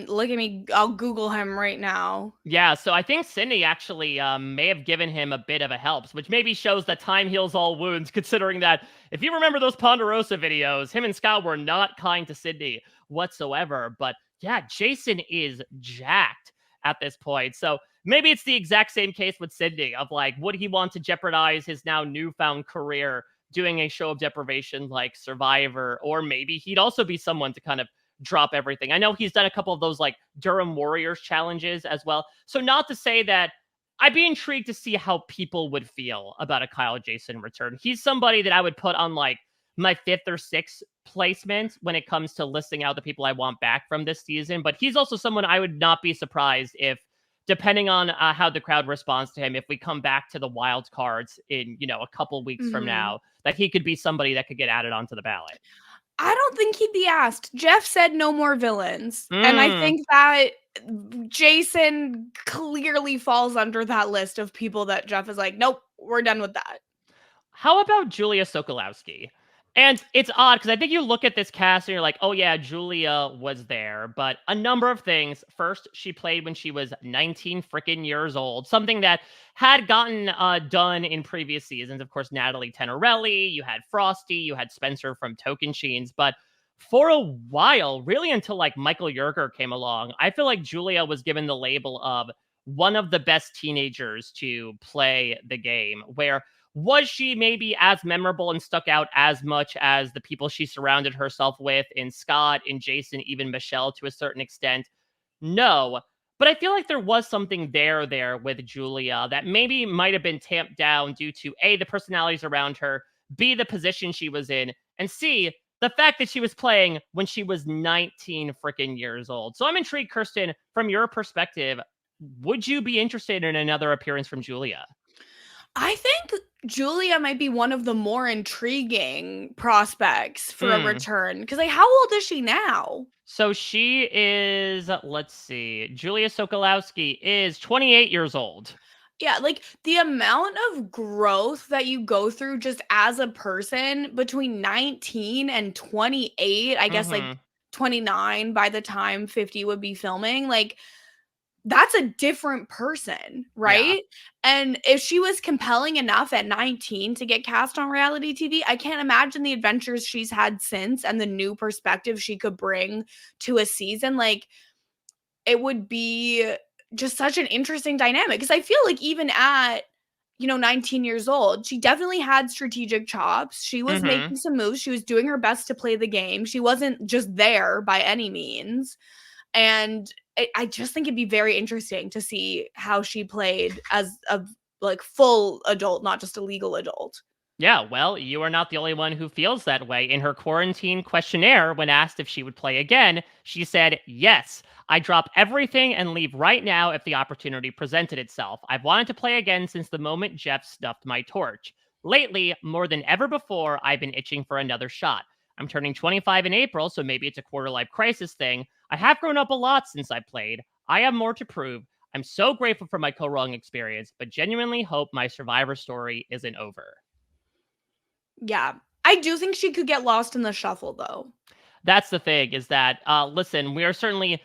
look at me. I'll Google him right now. Yeah, so I think Sydney actually may have given him a bit of a help, which maybe shows that time heals all wounds, considering that if you remember those Ponderosa videos, him and Scott were not kind to Sydney whatsoever. But yeah, Jason is jacked at this point. So maybe it's the exact same case with Sydney of like, would he want to jeopardize his now newfound career doing a show of deprivation like Survivor? Or maybe he'd also be someone to kind of drop everything. I know he's done a couple of those like Durham Warriors challenges as well. So not to say that I'd be intrigued to see how people would feel about a Kyle Jason return. He's somebody that I would put on like my 5th or 6th placement when it comes to listing out the people I want back from this season. But he's also someone I would not be surprised if, depending on how the crowd responds to him, if we come back to the wild cards in, you know, a couple weeks from now, that he could be somebody that could get added onto the ballot. I don't think he'd be asked. Jeff said no more villains. And I think that Jason clearly falls under that list of people that Jeff is like, nope, we're done with that. How about Julia Sokolowski? And it's odd because I think you look at this cast and you're like, oh yeah, Julia was there. But a number of things. First, she played when she was 19 freaking years old, something that had gotten done in previous seasons. Of course, Natalie Tenorelli, you had Frosty, you had Spencer from Tokensheens. But for a while, really until like Michael Yerger came along, I feel like Julia was given the label of one of the best teenagers to play the game, where was she maybe as memorable and stuck out as much as the people she surrounded herself with in Scott, in Jason, even Michele to a certain extent? No. But I feel like there was something there with Julia that maybe might have been tamped down due to A, the personalities around her, B, the position she was in, and C, the fact that she was playing when she was 19 freaking years old. So I'm intrigued, Kirsten, from your perspective, would you be interested in another appearance from Julia? I think Julia might be one of the more intriguing prospects for a return. Because, like, how old is she now? So she is, let's see, Julia Sokolowski is 28 years old. Yeah, like the amount of growth that you go through just as a person between 19 and 28, I guess like 29 by the time 50 would be filming, like that's a different person, right? Yeah. And if she was compelling enough at 19 to get cast on reality TV, I can't imagine the adventures she's had since and the new perspective she could bring to a season. Like, it would be just such an interesting dynamic because I feel like even at 19 years old, she definitely had strategic chops. She was making some moves. She was doing her best to play the game. She wasn't just there by any means. And I just think it'd be very interesting to see how she played as a like full adult, not just a legal adult. Yeah, well, you are not the only one who feels that way. In her quarantine questionnaire, when asked if she would play again, she said, yes, I drop everything and leave right now if the opportunity presented itself. I've wanted to play again since the moment Jeff snuffed my torch. Lately, more than ever before, I've been itching for another shot. I'm turning 25 in April, so maybe it's a quarter life crisis thing. I have grown up a lot since I played. I have more to prove. I'm so grateful for my Kaoh Rong experience, but genuinely hope my Survivor story isn't over. Yeah. I do think she could get lost in the shuffle though. That's the thing is that, listen, we are certainly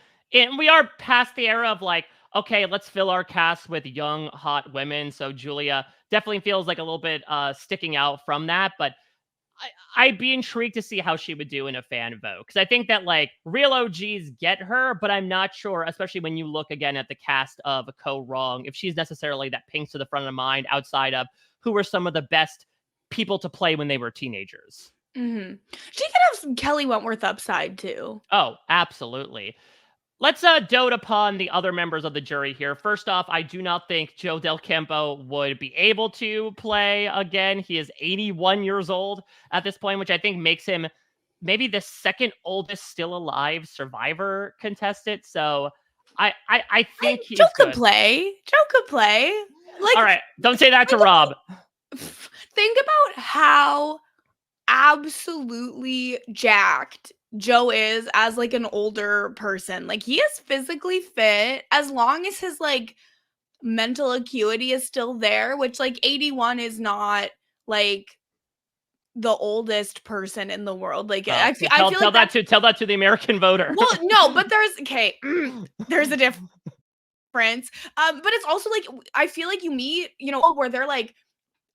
we are past the era of like, okay, let's fill our cast with young, hot women. So Julia definitely feels like a little bit sticking out from that. But I'd be intrigued to see how she would do in a fan vote. Because I think that like real OGs get her, but I'm not sure, especially when you look again at the cast of Kaoh Rong, if she's necessarily that pinks to the front of the mind outside of who were some of the best people to play when they were teenagers. Mm-hmm. She could have some Kelly Wentworth upside too. Oh, absolutely. Let's dote upon the other members of the jury here. First off, I do not think Joe Del Campo would be able to play again. He is 81 years old at this point, which I think makes him maybe the second oldest still alive Survivor contestant. So I think he's Joe could good. play. Joe could play. Like, all right, don't say that to Rob. Think about how absolutely jacked Joe is as like an older person. Like, he is physically fit as long as his like mental acuity is still there, which like 81 is not like the oldest person in the world. Like, I feel like tell that to the American voter. Well, no, but there's a difference. But it's also like I feel like you meet, where they're like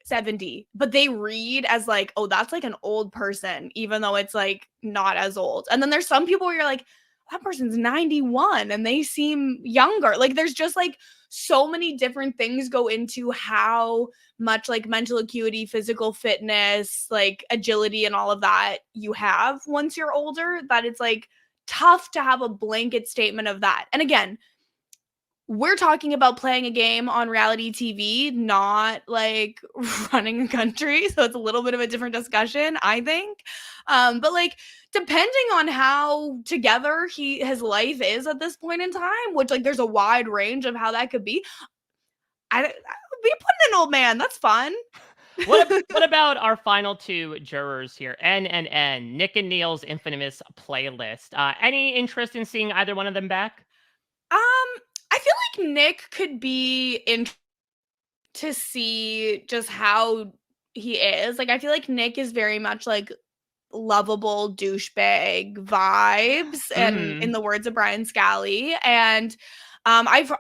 70, but they read as like, oh, that's like an old person, even though it's like not as old. And then there's some people where you're like, that person's 91 and they seem younger. Like, there's just like so many different things go into how much like mental acuity, physical fitness, like agility and all of that you have once you're older, that it's like tough to have a blanket statement of that. And again, we're talking about playing a game on reality TV, not like running a country. So it's a little bit of a different discussion, I think. But like, depending on how together his life is at this point in time, which like there's a wide range of how that could be. I would be putting an old man. That's fun. What about our final two jurors here? N and N, Nick and Neil's infamous playlist. Any interest in seeing either one of them back? I feel like Nick could be in to see just how he is. Like, I feel like Nick is very much like lovable douchebag vibes, and in Mhm. the words of Brian Scally. And I've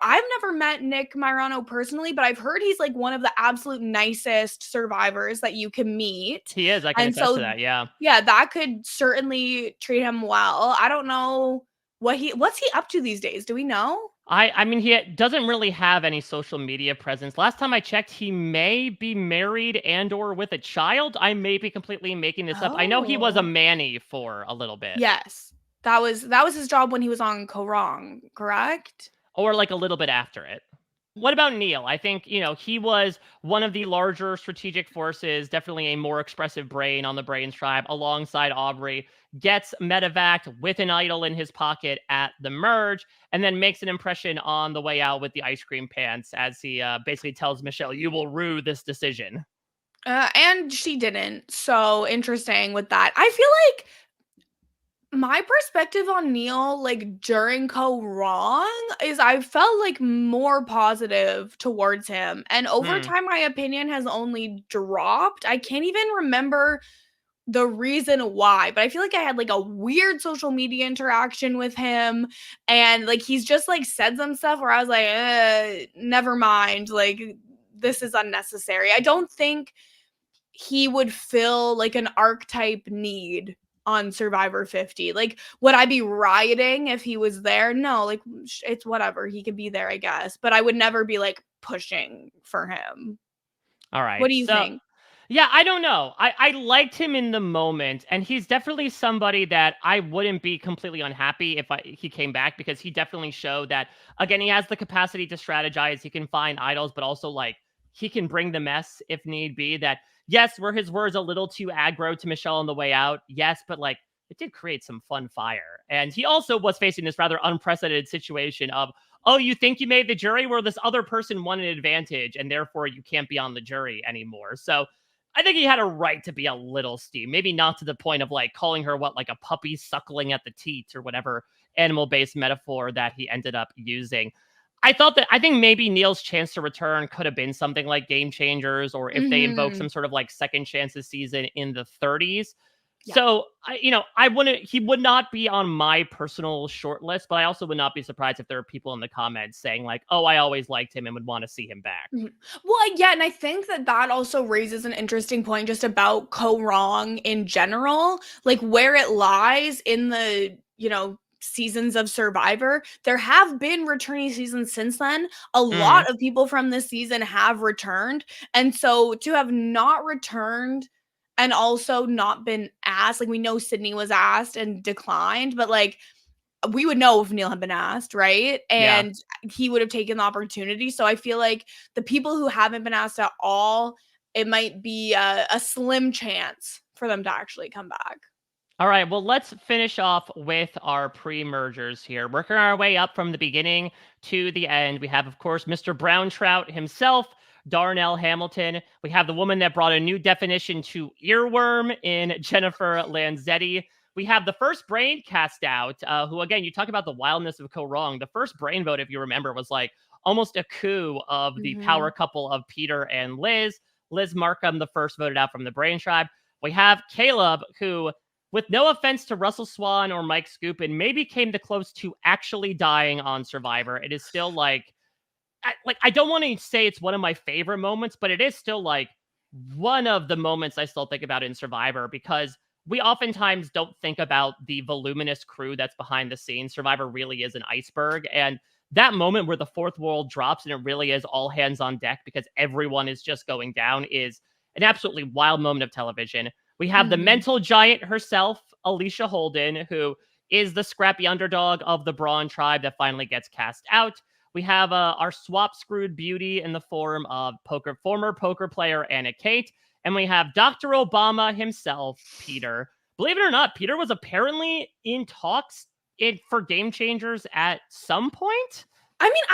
never met Nick Myrano personally, but I've heard he's like one of the absolute nicest survivors that you can meet. He is, I can And attest to so that, yeah. yeah, that could certainly treat him well. I don't know what's he up to these days. Do we know? I mean, he doesn't really have any social media presence. Last time I checked, he may be married and or with a child. I may be completely making this up. I know he was a Oh. manny for a little bit. Yes. That was his job when he was on Kaoh Rong, correct? Or like a little bit after it. What about Neil? I think, he was one of the larger strategic forces, definitely a more expressive brain on the Brains tribe alongside Aubry, gets medevaced with an idol in his pocket at the merge, and then makes an impression on the way out with the ice cream pants as he basically tells Michele, you will rue this decision. And she didn't. So interesting with that. I feel like my perspective on Neil, like during Kaoh Rong, is I felt like more positive towards him. And over Hmm. time, my opinion has only dropped. I can't even remember the reason why, but I feel like I had like a weird social media interaction with him, and like he's just like said some stuff where I was like, never mind, like this is unnecessary. I don't think he would fill like an archetype need on Survivor 50. Like, would I be rioting if he was there? No, like it's whatever. He could be there, I guess, but I would never be like pushing for him. All What right. do you So think? yeah, I don't know. I liked him in the moment, and he's definitely somebody that I wouldn't be completely unhappy if he came back, because he definitely showed that, again, he has the capacity to strategize. He can find idols, but also like he can bring the mess if need be. That, yes, were his words a little too aggro to Michele on the way out? Yes, but like it did create some fun fire. And he also was facing this rather unprecedented situation of, oh, you think you made the jury where this other person won an advantage and therefore you can't be on the jury anymore. So I think he had a right to be a little steamed. Maybe not to the point of like calling her like a puppy suckling at the teats or whatever animal based metaphor that he ended up using. I think maybe Neil's chance to return could have been something like Game Changers, or if they invoke Mhm. some sort of like second chances season in the 30s. Yeah. So I wouldn't. He would not be on my personal short list, but I also would not be surprised if there are people in the comments saying like, "Oh, I always liked him and would want to see him back." Mhm. Well, yeah, and I think that that also raises an interesting point just about Kaoh Rong in general, like where it lies in the, seasons of Survivor. There have been returning seasons since then. A Mm, lot of people from this season have returned. And so to have not returned and also not been asked, like we know Sydney was asked and declined, but like we would know if Neil had been asked, right? yeah. And he would have taken the opportunity. So I feel like the people who haven't been asked at all, it might be a slim chance for them to actually come back. All right, well, let's finish off with our pre-mergers here. Working our way up from the beginning to the end. We have, of course, Mr. Brown Trout himself, Darnell Hamilton. We have the woman that brought a new definition to earworm in Jennifer Lanzetti. We have the first brain cast out, who, again, you talk about the wildness of Kaoh Rong. The first brain vote, if you remember, was like almost a coup of the power Mhm. couple of Peter and Liz. Liz Markham, the first voted out from the brain tribe. We have Caleb, who, with no offense to Russell Swan or Mike Scoopin, maybe came the close to actually dying on Survivor. It is still like, I don't want to say it's one of my favorite moments, but it is still like one of the moments I still think about in Survivor, because we oftentimes don't think about the voluminous crew that's behind the scenes. Survivor really is an iceberg, and that moment where the fourth wall drops and it really is all hands on deck because everyone is just going down is an absolutely wild moment of television. We have the Mhm. mental giant herself, Alicia Holden, who is the scrappy underdog of the Brawn tribe that finally gets cast out. We have our swap screwed beauty in the form of former poker player Anna Kate. And we have Dr. Obama himself, Peter. Believe it or not, Peter was apparently in talks for Game Changers at some point. I mean,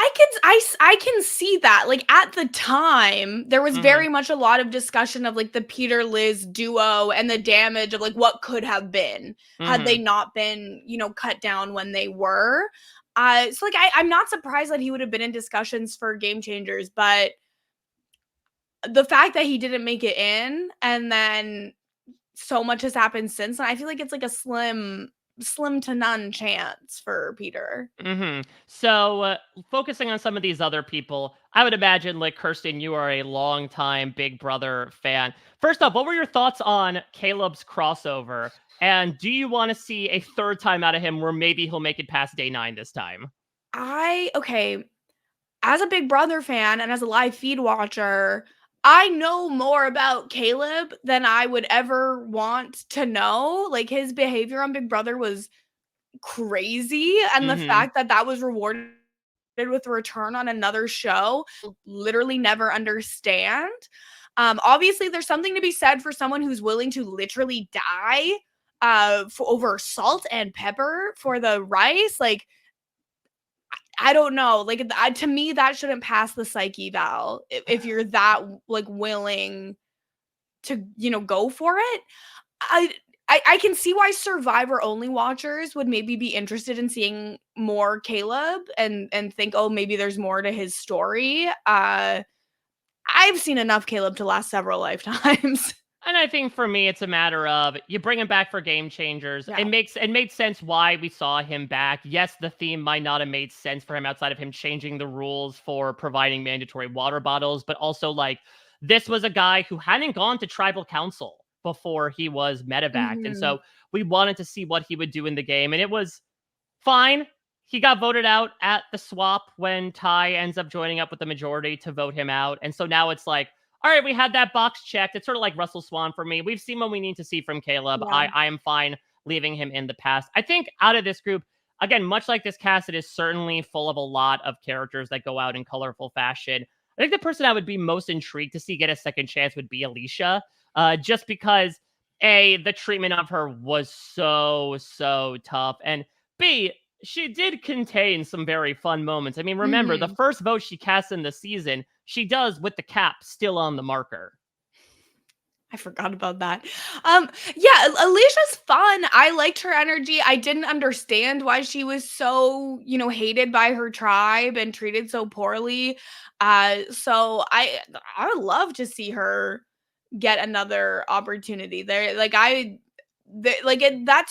I can see that. Like at the time, there was very much a lot of discussion of like the Peter Liz duo and the damage of like what could have been had they not been, cut down when they were. So like I'm not surprised that he would have been in discussions for Game Changers, but the fact that he didn't make it in and then so much has happened since, and I feel like it's like a slim to none chance for Peter. So, focusing on some of these other people, I would imagine, like Kirsten, you are a longtime Big Brother fan. First off, what were your thoughts on Caleb's crossover? And do you want to see a third time out of him where maybe he'll make it past day 9 this time? Okay, as a Big Brother fan and as a live feed watcher, I know more about Caleb than I would ever want to know. Like his behavior on Big Brother was crazy, and the fact that that was rewarded with a return on another show, literally never understand. Obviously, there's something to be said for someone who's willing to literally die for over salt and pepper for the rice. Like, I don't know. Like, to me, that shouldn't pass the psyche eval if you're that like willing to go for it. I can see why Survivor only watchers would maybe be interested in seeing more Caleb and think, oh, maybe there's more to his story. I've seen enough Caleb to last several lifetimes. And I think for me, it's a matter of you bring him back for Game Changers. Yeah. It made sense why we saw him back. Yes, the theme might not have made sense for him outside of him changing the rules for providing mandatory water bottles, but also like this was a guy who hadn't gone to tribal council before he was medevaced. And so we wanted to see what he would do in the game. And it was fine. He got voted out at the swap when Ty ends up joining up with the majority to vote him out. And so now it's like, all right, we had that box checked. It's sort of like Russell Swan for me. We've seen what we need to see from Caleb. Yeah. I am fine leaving him in the past. I think out of this group, again, much like this cast, it is certainly full of a lot of characters that go out in colorful fashion. I think the person I would be most intrigued to see get a second chance would be Alicia, just because A, the treatment of her was so tough, and B, she did contain some very fun moments. I mean, remember, the first vote she casts in the season, she does with the cap still on the marker. I forgot about that. Yeah, Alicia's fun. I liked her energy. I didn't understand why she was so, hated by her tribe and treated so poorly. So I would love to see her get another opportunity there. That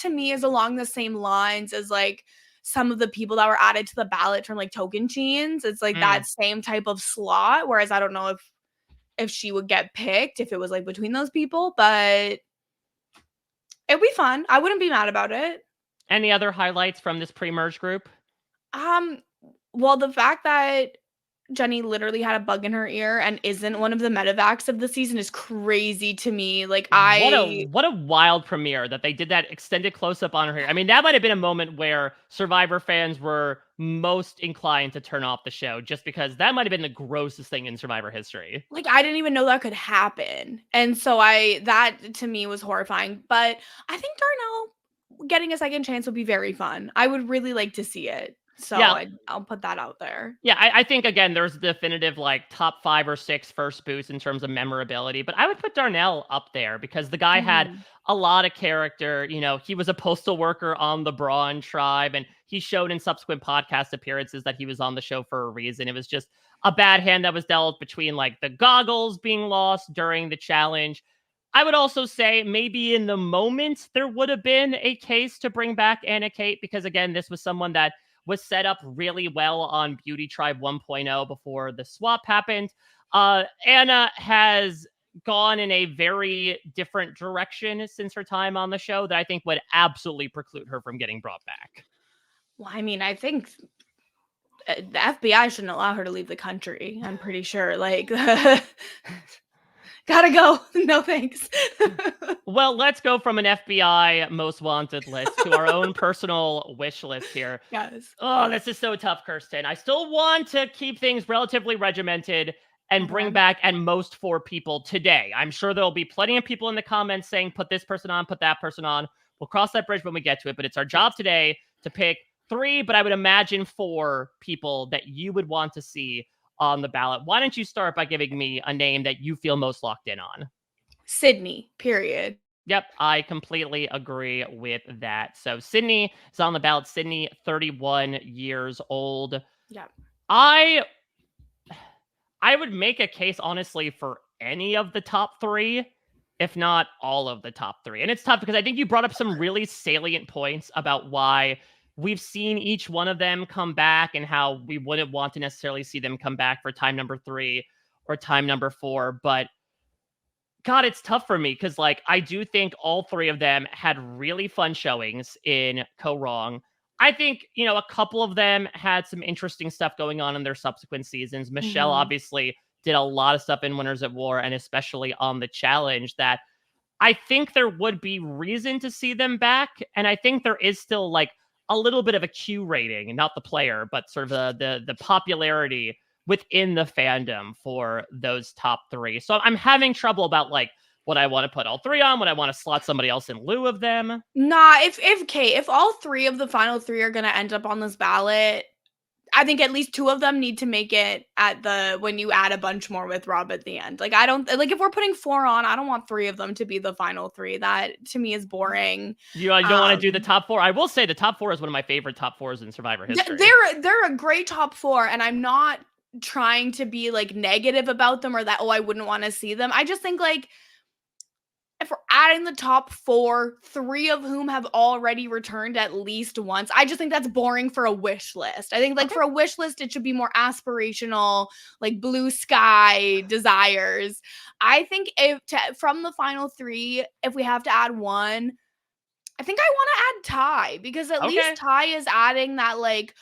to me is along the same lines as like some of the people that were added to the ballot from like Token Cheens. It's like that same type of slot. Whereas I don't know if she would get picked if it was like between those people, but it'd be fun. I wouldn't be mad about it. Any other highlights from this pre-merge group? Well, the fact that Jenny literally had a bug in her ear and isn't one of the medevacs of the season is crazy to me. Like what a wild premiere that they did that extended close-up on her hair. I mean, that might have been a moment where Survivor fans were most inclined to turn off the show, just because that might have been the grossest thing in Survivor history. Like, I didn't even know that could happen. And so that to me was horrifying. But I think Darnell getting a second chance would be very fun. I would really like to see it. So yeah. I'll put that out there. Yeah, I think, again, there's definitive, like, top 5 or 6 first boosts in terms of memorability. But I would put Darnell up there because the guy had a lot of character. He was a postal worker on the Braun tribe, and he showed in subsequent podcast appearances that he was on the show for a reason. It was just a bad hand that was dealt between, like, the goggles being lost during the challenge. I would also say maybe in the moment there would have been a case to bring back Anna Kate because, again, this was someone that was set up really well on Beauty Tribe 1.0 before the swap happened. Anna has gone in a very different direction since her time on the show that I think would absolutely preclude her from getting brought back. Well, I mean, I think the FBI shouldn't allow her to leave the country. I'm pretty sure. Like, gotta go. No thanks. Well, let's go from an FBI most wanted list to our own personal wish list here. Yes. Oh, this is so tough, Kirsten. I still want to keep things relatively regimented and bring back at most 4 people today. I'm sure there'll be plenty of people in the comments saying, put this person on, put that person on. We'll cross that bridge when we get to it, but it's our job today to pick 3, but I would imagine 4 people that you would want to see on the ballot. Why don't you start by giving me a name that you feel most locked in on? Sydney, period. Yep, I completely agree with that. So Sydney is on the ballot. Sydney, 31 years old. Yeah. I would make a case, honestly, for any of the top 3, if not all of the top 3. And it's tough because I think you brought up some really salient points about why we've seen each one of them come back and how we wouldn't want to necessarily see them come back for time number 3 or time number 4. But God, it's tough for me because, like, I do think all 3 of them had really fun showings in Kaoh Rong. I think, a couple of them had some interesting stuff going on in their subsequent seasons. Michele obviously did a lot of stuff in Winners at War and especially on the challenge that I think there would be reason to see them back. And I think there is still like a little bit of a Q rating, not the player, but sort of the popularity within the fandom for those top 3. So I'm having trouble about like what I want to put all 3 on, what I want to slot somebody else in lieu of them. Nah, if all 3 of the final 3 are gonna end up on this ballot, I think at least 2 of them need to make it when you add a bunch more with Rob at the end. Like, I don't like if we're putting 4 on, I don't want 3 of them to be the final 3. That to me is boring. You don't want to do the top 4. I will say the top 4 is one of my favorite top 4s in Survivor history. They're a great top 4, and I'm not trying to be like negative about them or that I wouldn't want to see them. I just think like if we're adding the top 4, 3 of whom have already returned at least once, I just think that's boring for a wish list. I think like for a wish list, it should be more aspirational, like blue sky desires. I think from the final 3, if we have to add one, I think I want to add Ty because at least Ty is adding that like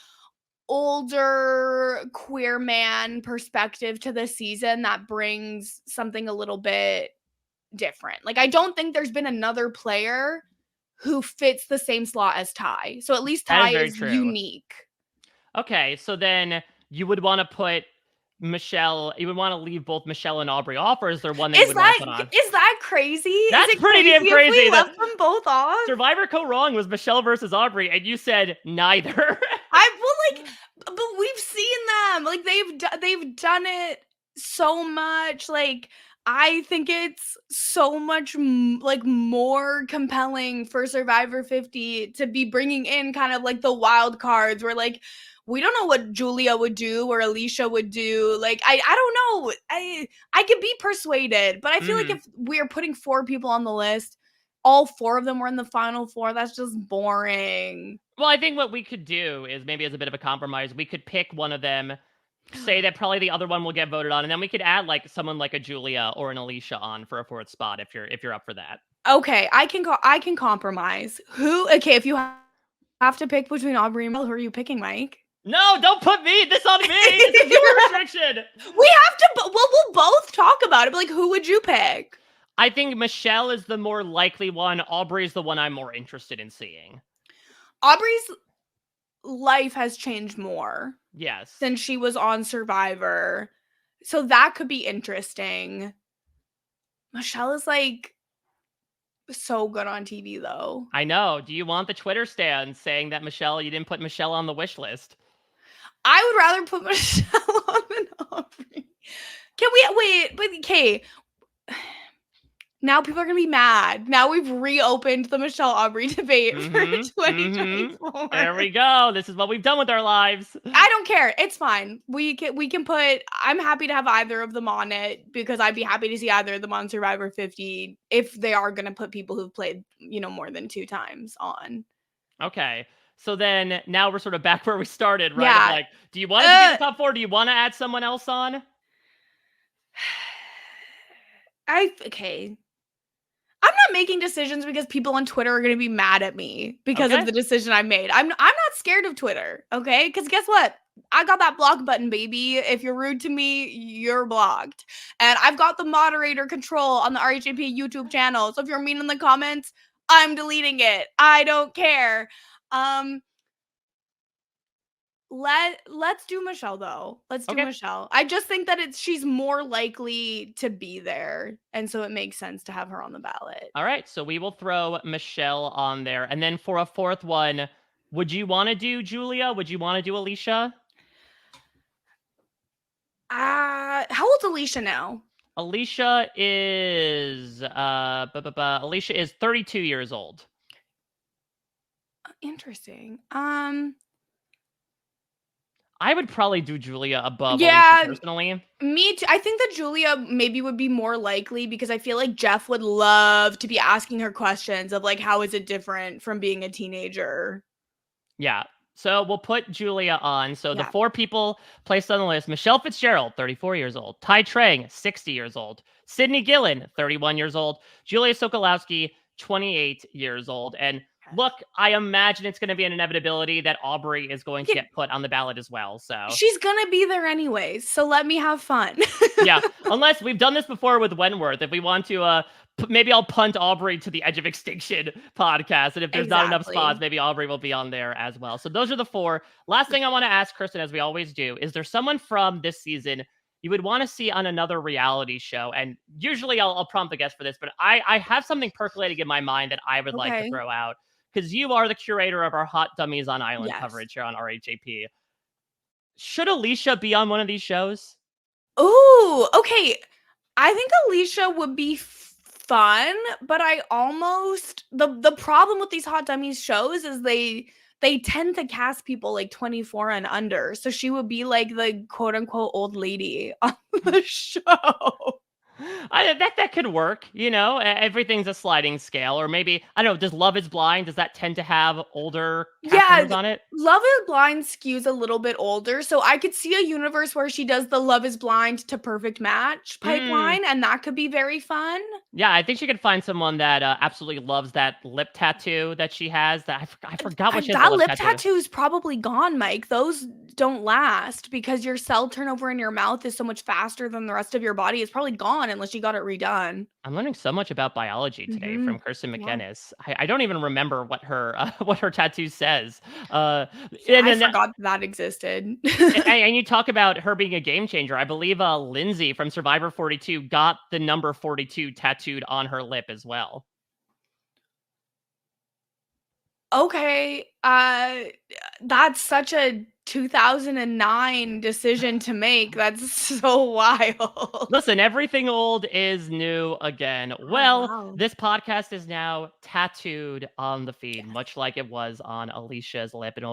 older queer man perspective to the season that brings something a little bit different. Like, I don't think there's been another player who fits the same slot as Ty. So at least Ty is unique. Okay, so then you would want to put Michele, you would want to leave both Michele and Aubry off, or is there one that you would want to put on? Is that crazy? That's pretty damn crazy. We left them both off? Survivor Kaoh Rong was Michele versus Aubry, and you said neither. But we've seen them. Like, they've done it so much. Like, I think it's so much like more compelling for Survivor 50 to be bringing in kind of like the wild cards where like we don't know what Julia would do or Alicia would do. Like I don't know. I could be persuaded, but I feel like if we're putting 4 people on the list, all 4 of them were in the final 4, that's just boring. Well, I think what we could do is maybe as a bit of a compromise, we could pick one of them, say that probably the other one will get voted on, and then we could add like someone like a Julia or an Alicia on for a 4th spot if you're up for that. Okay, I can compromise. If you have to pick between Aubry and Mel, who are you picking, Mike? No, don't put this on me. This is your restriction. We have to. We'll both talk about it. But like, who would you pick? I think Michele is the more likely one. Aubry is the one I'm more interested in seeing. Aubry's life has changed more. Yes. Since she was on Survivor. So that could be interesting. Michele is like so good on TV though. I know. Do you want the Twitter stand saying that you didn't put Michele on the wish list? I would rather put Michele on than Aubry. Can we wait? But okay. Now people are going to be mad. Now we've reopened the Michele Aubry debate for 2024. There we go. This is what we've done with our lives. I don't care. It's fine. We can put, I'm happy to have either of them on it because I'd be happy to see either of them on Survivor 50 if they are going to put people who've played, more than 2 times on. Okay. So then now we're sort of back where we started, right? Yeah. Like, do you want to be the top 4? Do you want to add someone else on? Okay. I'm not making decisions because people on Twitter are going to be mad at me because of the decision I made. I'm not scared of Twitter, okay? Because guess what? I got that block button, baby. If you're rude to me, you're blocked. And I've got the moderator control on the RHAP YouTube channel. So if you're mean in the comments, I'm deleting it. I don't care. Let's do Michele though. Let's do Michele. I just think that she's more likely to be there, and so it makes sense to have her on the ballot. All right, so we will throw Michele on there, and then for a 4th one, Would you want to do Julia? Would you want to do Alicia? How old's Alicia now? Alicia is Alicia is 32 years old. Interesting. I would probably do Julia above Yeah, Alicia personally. me too. I think that Julia maybe would be more likely because I feel like Jeff would love to be asking her questions of like, how is it different from being a teenager? Yeah. So we'll put Julia on. So the Yeah. 4 people placed on the list: Michele Fitzgerald, 34 years old; Ty Trang, 60 years old; Sydney Gillen, 31 years old; Julia Sokolowski, 28 years old. And look, I imagine it's going to be an inevitability that Aubry is going to get put on the ballot as well. So she's gonna be there anyways. So let me have fun. yeah, unless we've done this before with Wentworth. If we want to, maybe I'll punt Aubry to the Edge of Extinction podcast. And if there's not enough spots, maybe Aubry will be on there as well. So those are the 4. Last thing I want to ask Kirsten, as we always do, is there someone from this season you would want to see on another reality show? And usually I'll prompt the guest for this, but I have something percolating in my mind that I would like to throw out, because you are the curator of our Hot Dummies on Island coverage here on RHAP. Should Alicia be on one of these shows? Oh, okay. I think Alicia would be fun, but I almost the problem with these Hot Dummies shows is they tend to cast people like 24 and under. So she would be like the quote unquote old lady on the show. That could work, you know. Everything's a sliding scale. Or maybe, I don't know, does Love is Blind, does that tend to have older cast members on it? Love is Blind skews a little bit older, so I could see a universe where she does the Love is Blind to Perfect Match pipeline, and that could be very fun. Yeah, I think she could find someone that absolutely loves that lip tattoo that she has. That I forgot what she has. That lip tattoo is probably gone, Mike. Those don't last because your cell turnover in your mouth is so much faster than the rest of your body. It's probably gone unless you got it redone. I'm learning so much about biology today from Kirsten MacInnis. I don't even remember what her tattoo says. I forgot that existed. And you talk about her being a game changer. I believe Lindsay from Survivor 42 got the number 42 tattooed on her lip as well. Okay, that's such a 2009 decision to make. That's so wild. Listen, everything old is new again. Well, this podcast is now tattooed on the feed, much like it was on Alicia's lip. And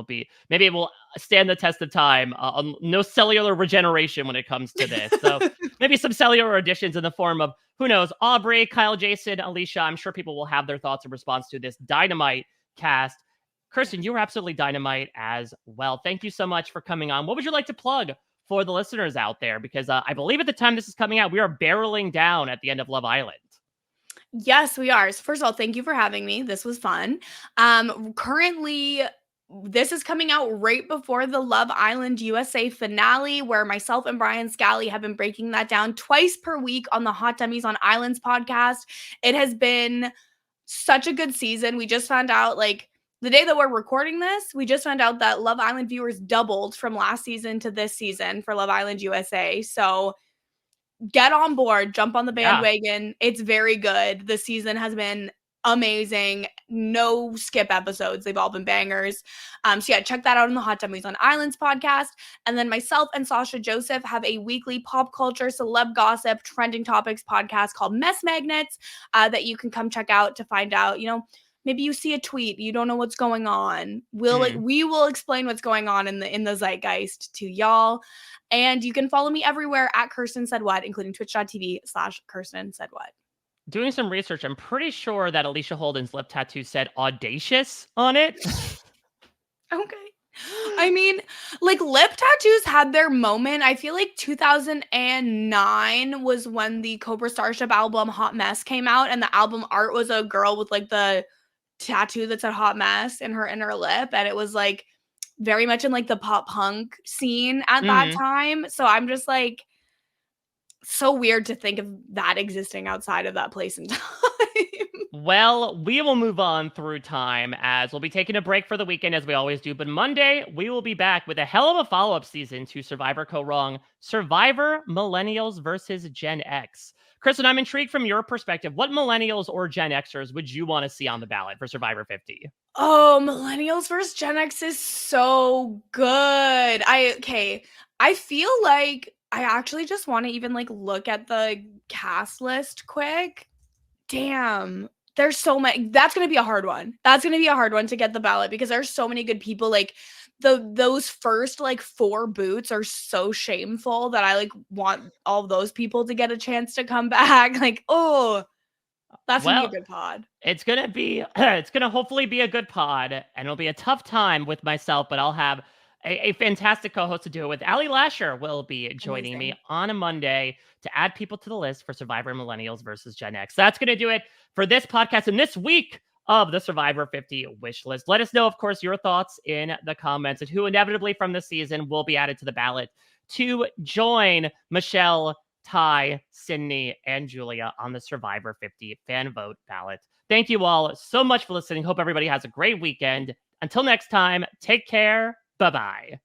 maybe it will stand the test of time. No cellular regeneration when it comes to this. So maybe some cellular additions in the form of, who knows, Aubry, Kyle, Jason, Alicia. I'm sure people will have their thoughts in response to this dynamite cast. Kirsten, you were absolutely dynamite as well. Thank you so much for coming on. What would you like to plug for the listeners out there? Because I believe at the time this is coming out, we are barreling down at the end of Love Island. Yes, we are. So first of all, thank you for having me. This was fun. Currently, this is coming out right before the Love Island USA finale, where myself and Brian Scally have been breaking that down twice per week on the Hot Dummies on Islands podcast. It has been such a good season. We just found out, like, the day that we're recording this, we just found out that Love Island viewers doubled from last season to this season for Love Island USA. So get on board, jump on the bandwagon. Yeah. It's very good. The season has been amazing. No skip episodes. They've all been bangers. So yeah, check that out on the Hot Dummies on Islands podcast. And then myself and Sasha Joseph have a weekly pop culture, celeb gossip, trending topics podcast called Mess Magnets that you can come check out to find out, you know, maybe you see a tweet, you don't know what's going on. We will explain what's going on in the zeitgeist to y'all. And you can follow me everywhere at Kirsten Said What, including twitch.tv/Kirsten Said What. Doing some research, I'm pretty sure that Alicia Holden's lip tattoo said audacious on it. Okay. I mean, like, lip tattoos had their moment. I feel like 2009 was when the Cobra Starship album Hot Mess came out, and the album art was a girl with like the tattoo that said Hot Mess in her inner lip, and it was like very much in like the pop punk scene at that time. So I'm just like, so weird to think of that existing outside of that place and time. Well, we will move on through time as we'll be taking a break for the weekend as we always do. But Monday, we will be back with a hell of a follow-up season to Survivor Kaoh Rong, Survivor Millennials versus Gen X. Kristen, I'm intrigued from your perspective. What millennials or Gen Xers would you want to see on the ballot for Survivor 50? Oh, millennials versus Gen X is so good. I feel like I actually just want to even like look at the cast list quick. Damn. There's so many. That's going to be a hard one. That's going to be a hard one to get the ballot because there's so many good people. Like those first like 4 boots are so shameful that I like want all those people to get a chance to come back. Like, oh, that's going to be a Well, good pod. it's gonna be it's gonna hopefully be a good pod, and it'll be a tough time with myself, but I'll have a fantastic co-host to do it with. Ali Lasher will be joining me Amazing. on a Monday to add people to the list for Survivor Millennials versus Gen X. That's gonna do it for this podcast and this week of the Survivor 50 wish list. Let us know, of course, your thoughts in the comments and who inevitably from this season will be added to the ballot to join Michele, Ty, Sydney, and Julia on the Survivor 50 fan vote ballot. Thank you all so much for listening. Hope everybody has a great weekend. Until next time, take care. Bye-bye.